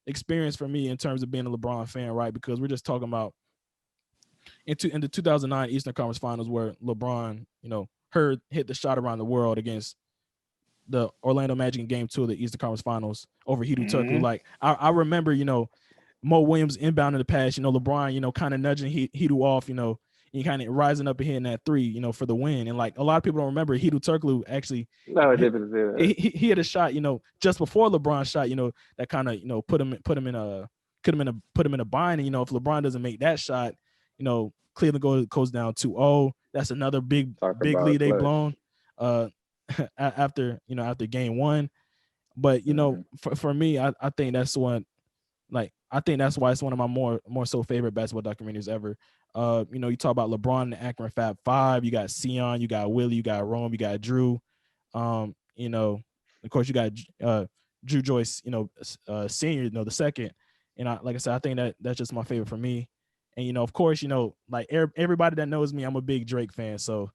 experience for me in terms of being a LeBron fan, right? Because we're just talking about in the 2009 Eastern Conference Finals where LeBron, hit the shot around the world against the Orlando Magic in Game 2 of the Eastern Conference Finals over Hedo Turkoglu. Like I remember, Mo Williams inbound in the pass, LeBron, kind of nudging Hedo off, and kind of rising up and hitting that three, for the win. And like a lot of people don't remember, Hedo Turkoglu actually he had a shot, just before LeBron shot, that kind of, put him in a bind. And, if LeBron doesn't make that shot, Cleveland goes down 2-0. That's another big lead they blown after game 1. But, for me, I think that's one. Like, I think that's why it's one of my more so favorite basketball documentaries ever. You talk about LeBron and the Akron Fab Five. You got Sion, you got Willie, you got Rome, you got Drew. Of course, you got Drew Joyce, senior, the second. And like I said, I think that's just my favorite for me. And of course, like everybody that knows me, I'm a big Drake fan. So,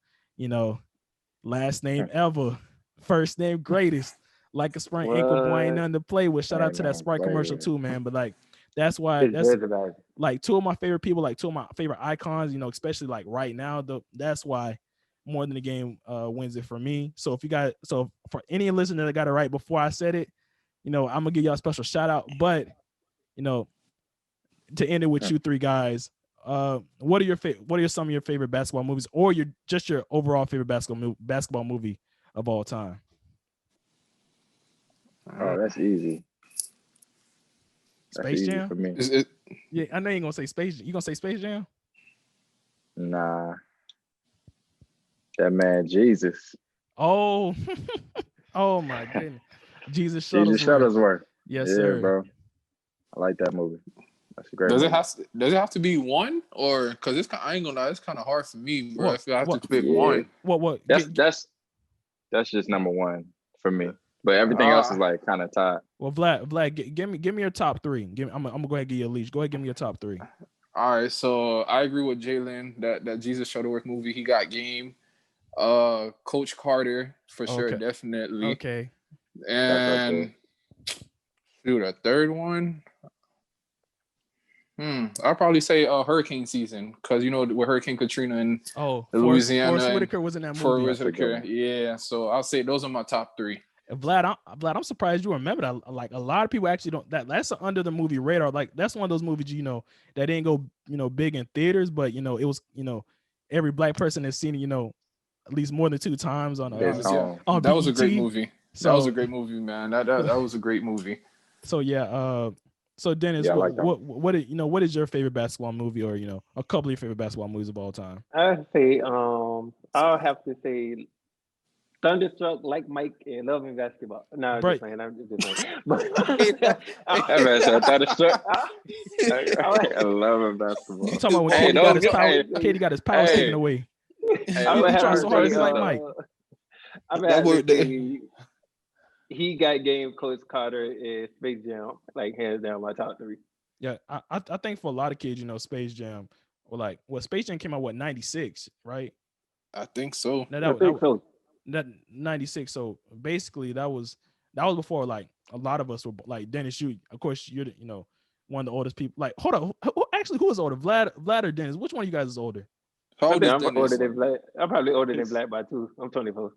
last name ever, first name greatest. Like a sprained ankle, boy, ain't nothing to play with. Shout out to that Sprite commercial too, man. But like, that's why like two of my favorite people, like two of my favorite icons, especially like right now. That's why More Than a Game wins it for me. So for any listener that got it right before I said it, I'm gonna give y'all a special shout out. But to end it with you three guys, what are some of your favorite basketball movies, or your overall favorite basketball movie of all time? Oh, that's easy. Space easy Jam for me. Yeah, I know you ain't gonna say Space. You gonna say Space Jam? Nah, that man Jesus. Oh, oh my goodness, Jesus Shuttlesworth. Yes, sir, bro. I like that movie. That's a great. Does movie. Does it have to be one, or because I ain't gonna lie, it's kind of hard for me, bro. If I have to pick Yeah. one, What? That's just number one for me. But everything else is like kind of tied. Well, Vlad, give me your top three. I'm gonna go ahead and give you a leash. Go ahead, give me your top three. All right, so I agree with Jalen that Jesus Shuttleworth movie. He got game. Coach Carter for sure, definitely. Okay. And shoot, a third one. I'll probably say Hurricane Season, because with Hurricane Katrina and Louisiana. Forrest Whitaker was in that movie. Forrest Whitaker, yeah. So I'll say those are my top three. Vlad, I'm surprised you remember that. Like a lot of people actually don't. That's under the movie radar. Like that's one of those movies that didn't go big in theaters, but it was every black person has seen it at least more than 2 times on that was a great movie. So, that was a great movie, man. That was a great movie. So yeah, So Dennis, Yeah, I like that what is your favorite basketball movie, or a couple of your favorite basketball movies of all time? I say I'll have to say Thunderstruck, like Mike, and Love and Basketball. No, I'm just Right. saying. I'm just saying. But That man said Thunderstruck. I I love him basketball. You talking about when Hey, Katie got those his good. power? Hey, Katie got his power hey, taken away. hey, I those would He are trying have hard so to hard to say be choices like though. Mike. I would That have to word, say he got game Coach Carter and Space Jam, like hands down my top three. Yeah, I think for a lot of kids, Space Jam, or like, Space Jam came out 96, right? I think so. Now I think so. that 96. So basically, that was before like a lot of us were like Dennis. You, of course, you're one of the oldest people. Like, hold on, actually, who is older, Vlad or Dennis? Which one of you guys is older? How I old think is I'm older Dennis? than Black. I'm probably older than He's Black by 2. I'm 24.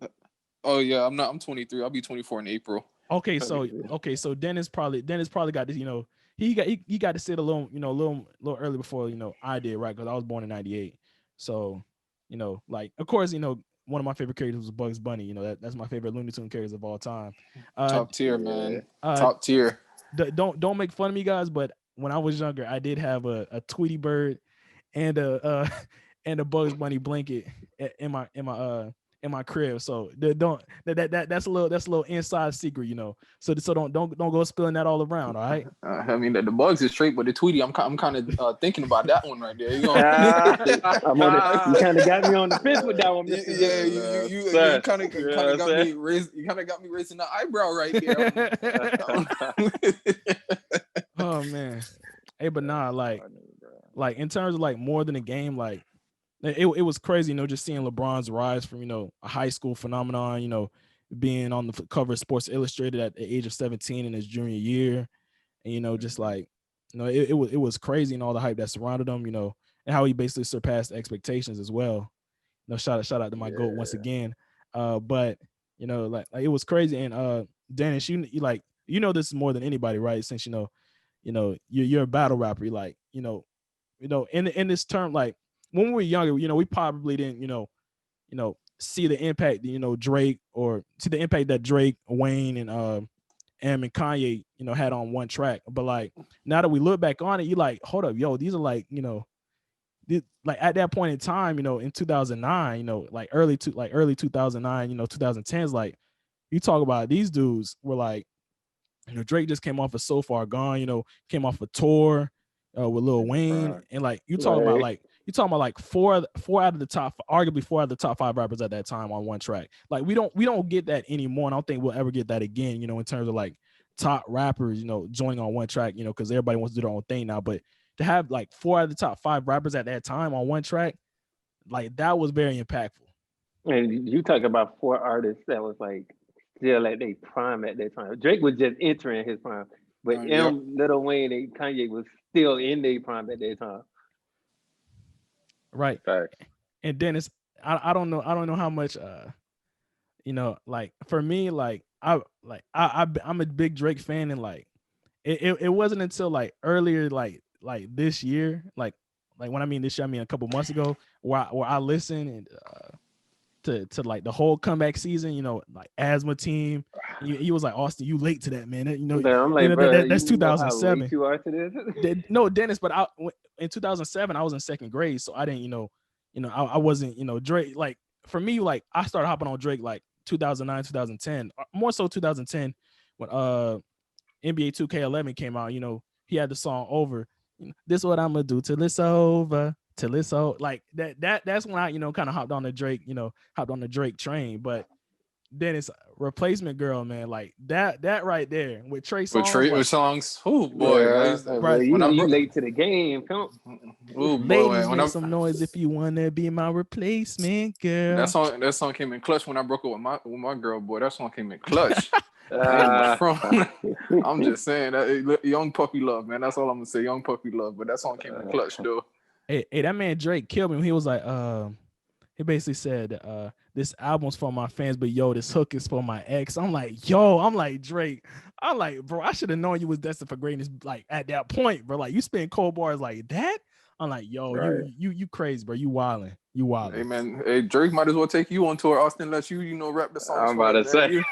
Oh yeah, I'm not. I'm 23. I'll be 24 in April. Okay, so 23. Dennis probably got this. He got to sit a little little early before I did, right? Because I was born in '98. So like, of course, one of my favorite characters was Bugs Bunny. That's my favorite Looney Tune characters of all time. Top tier, yeah. man. Uh, Top tier. don't make fun of me, guys, but when I was younger, I did have a Tweety Bird and a and a Bugs Bunny blanket in my crib. So that's a little inside secret, So don't go spilling that all around. All right. I mean, the bugs is straight, but the Tweety, I'm kind of thinking about that one right there. You know, You kind of got me on the fence with that one, Mr. yeah, you kind of You know what I'm got me raised. You kind of got me raising the eyebrow right there. Oh man. Hey, but nah, like in terms of like more than a game, like it was crazy, just seeing LeBron's rise from a high school phenomenon, being on the cover of Sports Illustrated at the age of 17 in his junior year, and just like it was crazy, and all the hype that surrounded him, and how he basically surpassed expectations as well. Shout out to my GOAT once again. But like it was crazy, and Dennis, you like this is more than anybody, right? Since you're a battle rapper, you're like in this term, like when we were younger, we probably didn't see the impact Drake, or see the impact that Drake, Wayne, and Kanye had on one track. But like now that we look back on it, you like, hold up, yo, these are like like at that point in time, in 2009, like early 2009, 2010s, like you talk about these dudes were like, Drake just came off of So Far Gone, came off a tour with Lil Wayne, Right. and like you talking about like four out of the top, arguably 4 out of the top 5 rappers at that time on one track. Like we don't get that anymore, and I don't think we'll ever get that again. In terms of like top rappers, joining on one track, because everybody wants to do their own thing now. But to have like 4 out of the top 5 rappers at that time on one track, like that was very impactful. And you talk about 4 artists that was like still at their prime at that time. Drake was just entering his prime, but Yep. Lil Wayne and Kanye was still in their prime at that time. Right. Facts. And Dennis, I don't know how much like for me, like I'm a big Drake fan, and like it wasn't until like earlier like this year, like when I mean this year, I mean a couple months ago, where I listened and to like the whole comeback season, like Asthma Team. He was like, Austin, you late to that, man. I'm like, bro, That's you know how 2007. late you are to this? No, Dennis, but in 2007, I was in second grade, so I didn't, I wasn't, Drake. Like for me, like I started hopping on Drake like 2009, 2010, more so 2010 when NBA 2K11 came out. He had the song Over. This what I'm gonna do till it's over. Till it's over. Like that's when I, kind of hopped on the Drake train. But then it's Replacement Girl, man. Like that right there with Trey With Songz. Trey Like, songs, oh boy, Yeah. Well, you late to the game, pimp. oh ladies, boy, make some noise if you wanna be my replacement girl. that song came in clutch when I broke up with my girl, boy. That song came in clutch. I'm just saying that young puppy love, man. That's all I'm gonna say, young puppy love. But that song came in clutch, though. Hey, that man Drake killed me. He was like, he basically said, this album's for my fans, but yo, this hook is for my ex. I'm like, Drake. I'm like, bro, I should have known you was destined for greatness. Like at that point, bro, like you spin cold bars like that. I'm like, yo, Right. you crazy, bro. You wilding. You wild. Hey man, hey Drake might as well take you on tour. Austin let you rap the songs. I'm about to say.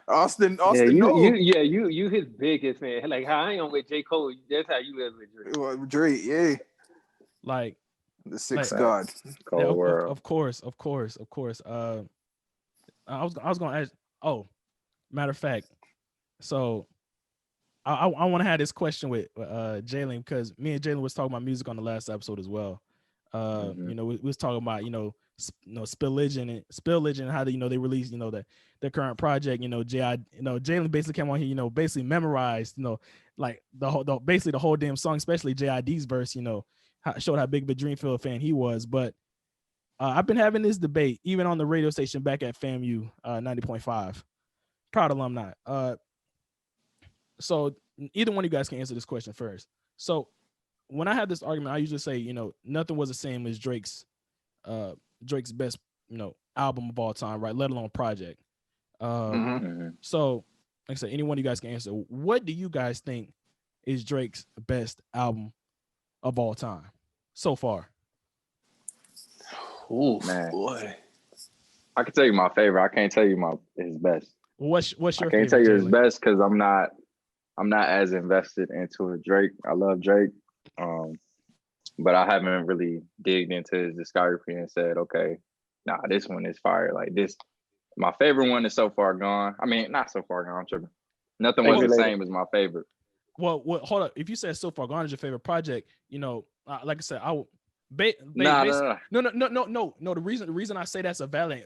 Austin, yeah, no. you his biggest fan. Like how I am with J. Cole, that's how you is with Drake. Well, Drake, yeah. Like The sixth like, god. Cold world. Of course. I was gonna ask. Oh, matter of fact, so I want to have this question with Jalen, because me and Jalen was talking about music on the last episode as well. You know, we was talking about Spill Legend and how they released their current project. Jalen basically came on here, basically memorized like basically the whole damn song, especially JID's verse. Showed how big of a Dreamfield fan he was. But I've been having this debate even on the radio station back at FAMU 90.5. Proud alumni. So either one of you guys can answer this question first. So when I have this argument, I usually say, nothing was the same as Drake's best, album of all time, right? Let alone project. So like I said, any one of you guys can answer. What do you guys think is Drake's best album of all time so far? Oh man, boy. I can tell you my favorite. I can't tell you his best. What's your favorite? I can't tell you his Jalen? best because I'm not as invested into Drake. I love Drake, but I haven't really digged into his discography and said, okay, nah, this one is fire. Like this, my favorite one is So Far Gone. I mean, not So Far Gone. I'm tripping. Nothing was the same as my favorite. Well, hold up. If you said So Far Gone is your favorite project, like I said, I would. No. The reason I say that's a valid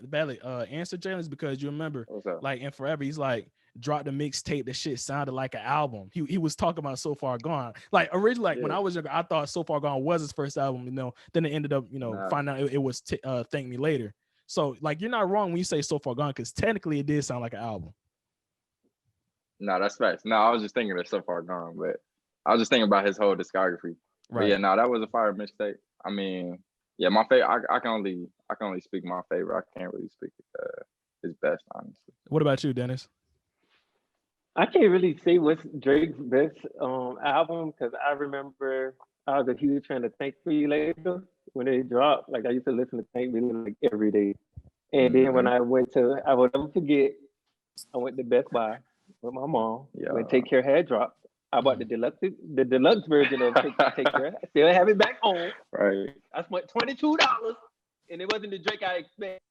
answer, Jalen, is because you remember, like in Forever, he's like dropped the mixtape. The shit sounded like an album. He was talking about So Far Gone. Like originally, when I was younger, I thought So Far Gone was his first album. Then it ended up, finding out it was Thank Me Later. So like you're not wrong when you say So Far Gone, because technically it did sound like an album. No, that's facts. No, I was just thinking of So Far Gone, but I was just thinking about his whole discography. Right. But yeah, no, that was a fire mixtape. I mean, yeah, my favorite. I can only speak my favorite. I can't really speak his best, honestly. What about you, Dennis? I can't really say what's Drake's best album, because I remember I was a huge fan of Thank Me Later when it dropped. Like I used to listen to Thank Me Later like every day. And then when I will never forget, I went to Best Buy with my mom when Take Care had dropped. I bought the deluxe version of Take Care. I still have it back home. Right. I spent $22, and it wasn't the Drake I expected.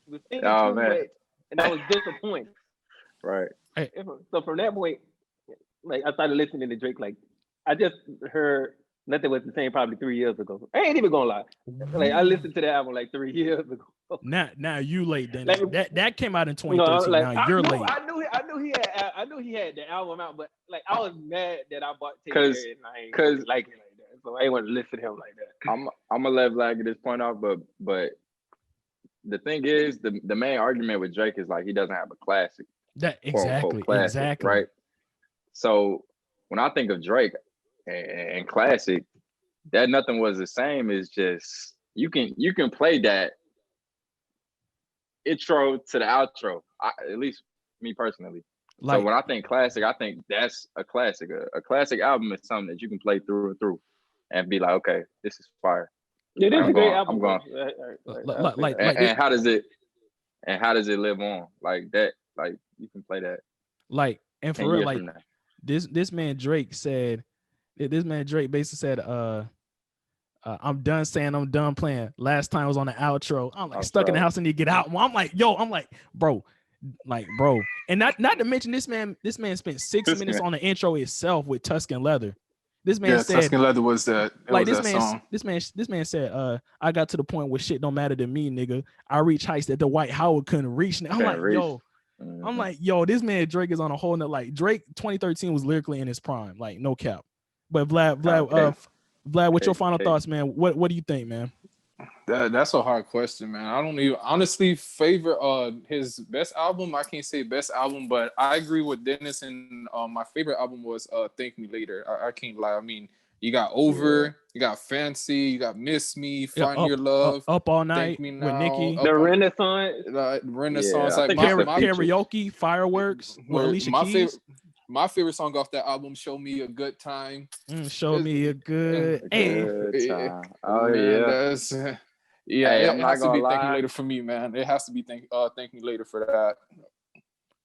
It was man. And I was disappointed. Right. So from that point, like I started listening to Drake. Like I just heard Nothing Was the Same probably 3 years ago. I ain't even gonna lie. Like I listened to the album like 3 years ago. Now you late, Dennis. That came out in 2013. Now you're late. I knew he had the album out, but like I was mad that I bought Take Care and I ain't really like it like that. So I ain't want to listen to him like that. I'm gonna let Vlad get this point off, but the thing is, the main argument with Drake is like he doesn't have a classic. Exactly. Right. So when I think of Drake and classic, that Nothing Was the Same is just you can play that intro to the outro. At least me personally. So when I think classic, I think that's a classic. A classic album is something that you can play through and through and be like, okay, this is fire. It is a great album. I'm going. And how does it live on like that? Like you can play that. Like and for real, like this man Drake said. This man Drake basically said, I'm done saying I'm done playing. Last time I was on the outro. I'm like stuck in the house and need to get out. I'm like, bro. And not to mention this man spent 6 minutes on the intro itself with Tuscan Leather. This man said Tuscan Leather was that. Song. This man said, I got to the point where shit don't matter to me, nigga. I reached heights that the White Howard couldn't reach. I'm like, yo, this man Drake is on a whole nother, like Drake 2013 was lyrically in his prime, like no cap. But Vlad, what's your final thoughts, man? What do you think, man? That's a hard question, man. I don't even honestly favor his best album. I can't say best album, but I agree with Dennis. And my favorite album was Thank Me Later. I can't lie. I mean, you got Over, you got Fancy, you got Miss Me, Find Your Love, Up All Night with Nicki, The Renaissance, like karaoke, Fireworks with Alicia Keys. My favorite song off that album, Show Me a Good Time. Show me a good time. Oh, man, Yeah, Hey, I'm it not has to be gonna Thank Me lie. Later for me, man. It has to be Thank Me Later for that.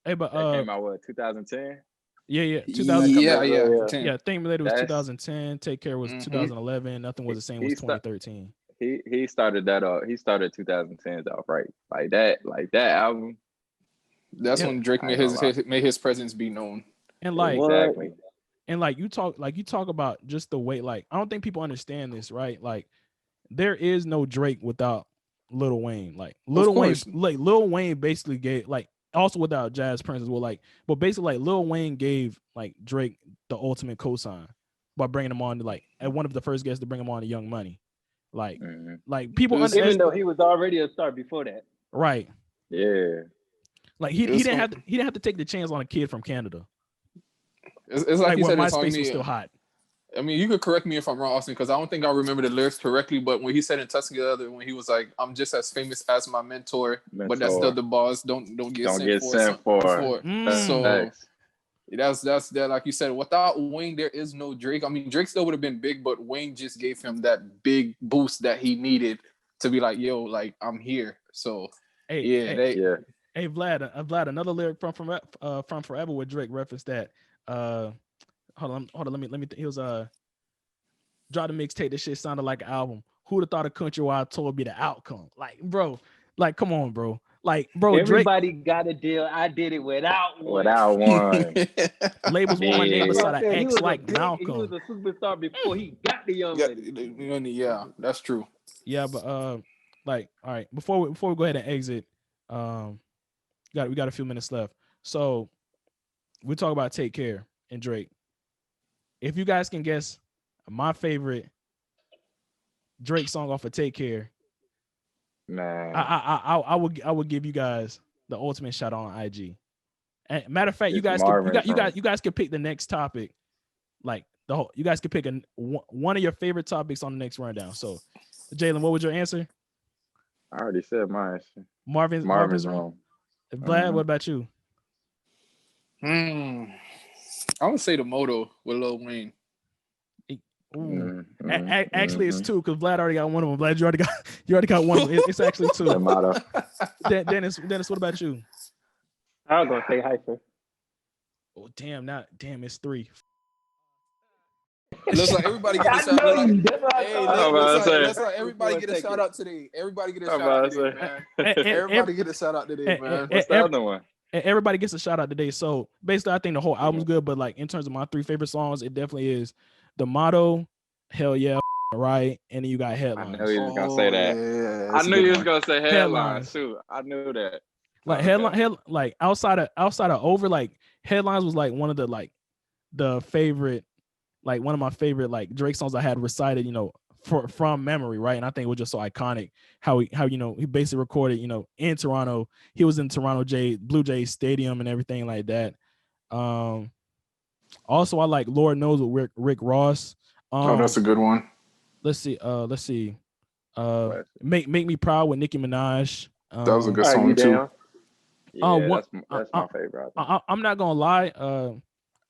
Hey, but That came out what 2010. yeah, Like 2000. a Yeah, month. yeah. Yeah, 10. Thank Me Later was That's 2010. Take Care was Mhm. 2011. Nothing Was the Same was he sta- 2013. he started that off. He started 2010s off right. Like that album. That's Yeah, when Drake I made ain't gonna lie. made his presence be known. and like What? Exactly. and like you talk about just the way, like, I don't think people understand this, right? Like, there is no Drake without Lil Wayne. Like Of course. Lil Wayne basically gave, like, also without Jazz Prince as well, like, but basically like Lil Wayne gave like Drake the ultimate cosign by bringing him on to, like, at one of the first guests to bring him on to Young Money. Like Mhm. like people It's- Even underestimate, though he was already a star before that. right? Yeah. Like he It's didn't gonna- have to take the chance on a kid from Canada. It's like Like you when said, it's on MySpace was me. still hot. I mean, you could correct me if I'm wrong, Austin, because I don't think I remember the lyrics correctly. But when he said in Touch Together, when he was like, "I'm just as famous as my mentor, but that's still the boss. Don't get Don't sent get for sent for. So Facts. that's that. Like you said, without Wayne, there is no Drake. I mean, Drake still would have been big, but Wayne just gave him that big boost that he needed to be like, "Yo, like I'm here." So Hey, yeah, hey, Yeah. hey, Vlad, another lyric from Forever with Drake referenced that. Hold on, let me. He was drop the mixtape. This shit sounded like an album. Who'd have thought a country wide tour would be the outcome? Like, bro, like, come on, bro. Like, bro, Everybody got a deal. I did it without one. Without one. Drake labels want my Yeah. name That's beside what I'm an saying. X like He Malcolm. was a superstar before he got the Young Money. yeah, that's true. Yeah, but like, all right, before we go ahead and exit, we got a few minutes left. So we talk about Take Care and Drake. If you guys can guess my favorite Drake song off of Take Care, Man. I would give you guys the ultimate shout out on IG. And matter of fact, you It's guys Marvin's you guys can pick the next topic. Like you guys can pick one of your favorite topics on the next rundown. So, Jalen, what was your answer? I already said mine. Marvin's Room. Vlad, what about you? I would say the Moto with Lil Wayne. Ooh. Actually, it's two because Vlad already got one of them. Vlad, you already got one of them. It's actually two. The motto. Dennis, what about you? I was gonna say Hyper. Oh, damn, it's three. Looks like everybody get a shout out. Looks like everybody get a shout out today. Everybody get a shout out today, man. Everybody get a shout out today, man. What's the other one? Everybody gets a shout out today. So basically, I think the whole album's good, but like in terms of my three favorite songs, it definitely is The Motto, Hell Yeah, Right, and then you got Headlines. I knew he was gonna say that. Yeah, I knew he was gonna say Headlines too. I knew that. Like like outside of Over, like Headlines was like one of the favorite, like one of my favorite like Drake songs I had recited, from memory, right? And I think it was just so iconic how he basically recorded, in Toronto. He was in Toronto Blue Jays Stadium and everything like that. Also, I like Lord Knows with Rick Ross. that's a good one. Let's see. Make Me Proud with Nicki Minaj. That was a good song too. Yeah, that's my favorite. I'm not gonna lie.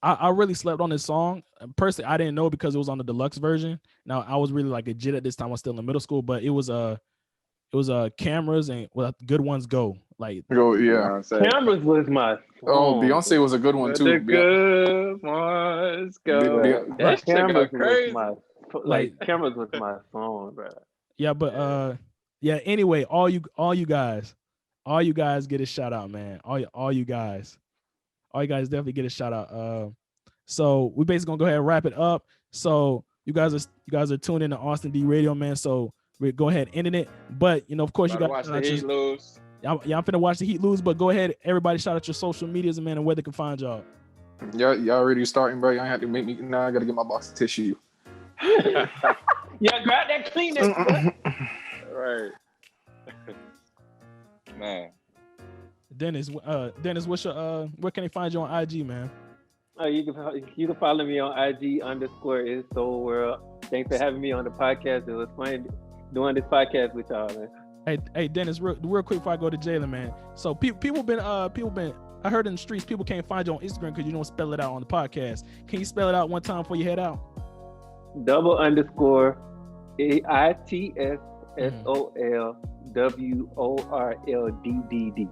I really slept on this song. Personally, I didn't know because it was on the deluxe version. Now I was really like a jit at this time. I was still in middle school, but it was Cameras and Good Ones Go. Like Go, yeah. You know what I'm saying? Cameras was my Oh, Beyonce was a good one Let too. the good ones go. That shit go Cameras crazy. was my Cameras was my song, bro. yeah, but anyway, all you guys get a shout out, man. All you guys definitely get a shout out. So we basically gonna go ahead and wrap it up. So you guys are tuned in to Austin D Radio, man. So we go ahead and end it. But of course, you got to watch the Heat lose. I'm finna watch the Heat lose. But go ahead, everybody, shout out your social medias, man, and where they can find y'all. Y'all already starting, bro. Y'all have to make me. Now I gotta get my box of tissue. Yeah, grab that Kleenex. Right. Man. Dennis, what's your where can they find you on IG, man? You can follow me on IG _is Soul World. Thanks for having me on the podcast. It was fun doing this podcast with y'all, man. Hey, Dennis, real quick before I go to Jalen, man. So people been I heard in the streets people can't find you on Instagram because you don't spell it out on the podcast. Can you spell it out one time before you head out? _AITS SOLWORLDDD.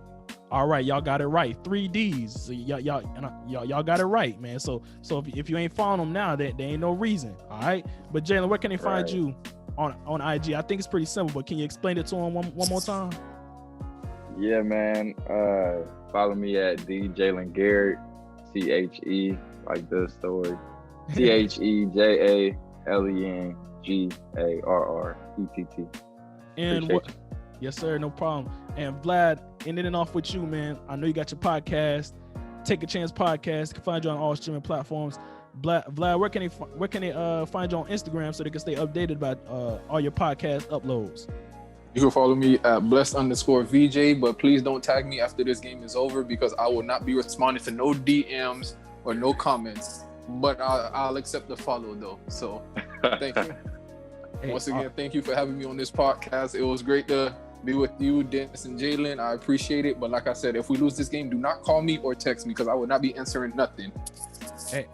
All right, y'all got it right. 3 D's. So y'all got it right, man. So if you ain't following them now, there ain't no reason. All right. But Jalen, where can they find you on IG? I think it's pretty simple, but can you explain it to them one more time? Yeah, man. Follow me at Jalen Garrett, CHE, like the story. CHEJALENGARRETT. And what? Yes, sir. No problem. And Vlad, ending it off with you, man. I know you got your podcast, Take a Chance Podcast. You can find you on all streaming platforms. Vlad, where can they find you on Instagram so they can stay updated about all your podcast uploads? You can follow me at blessed_VJ, but please don't tag me after this game is over because I will not be responding to no DMs or no comments. But I'll accept the follow though. So thank you. Once again, thank you for having me on this podcast. It was great to be with you, Dennis and Jalen. I appreciate it. But like I said, if we lose this game, do not call me or text me because I will not be answering nothing.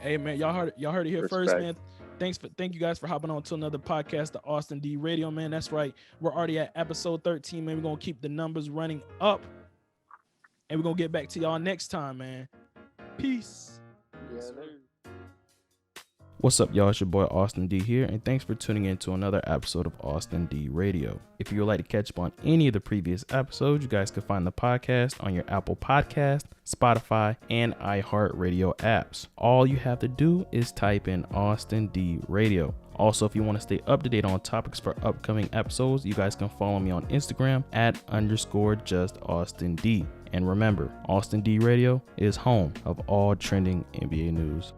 Hey man, y'all heard it here first, man. Thank you guys for hopping on to another podcast, the Austin D Radio, man. That's right. We're already at episode 13, man. We're gonna keep the numbers running up. And we're gonna get back to y'all next time, man. Peace. Yes, What's up, y'all? It's your boy Austin D here, and thanks for tuning in to another episode of Austin D Radio. If you would like to catch up on any of the previous episodes, you guys can find the podcast on your Apple Podcast, Spotify, and iHeartRadio apps. All you have to do is type in Austin D Radio. Also, if you want to stay up to date on topics for upcoming episodes, you guys can follow me on Instagram at _JustAustinD. And remember, Austin D Radio is home of all trending NBA news.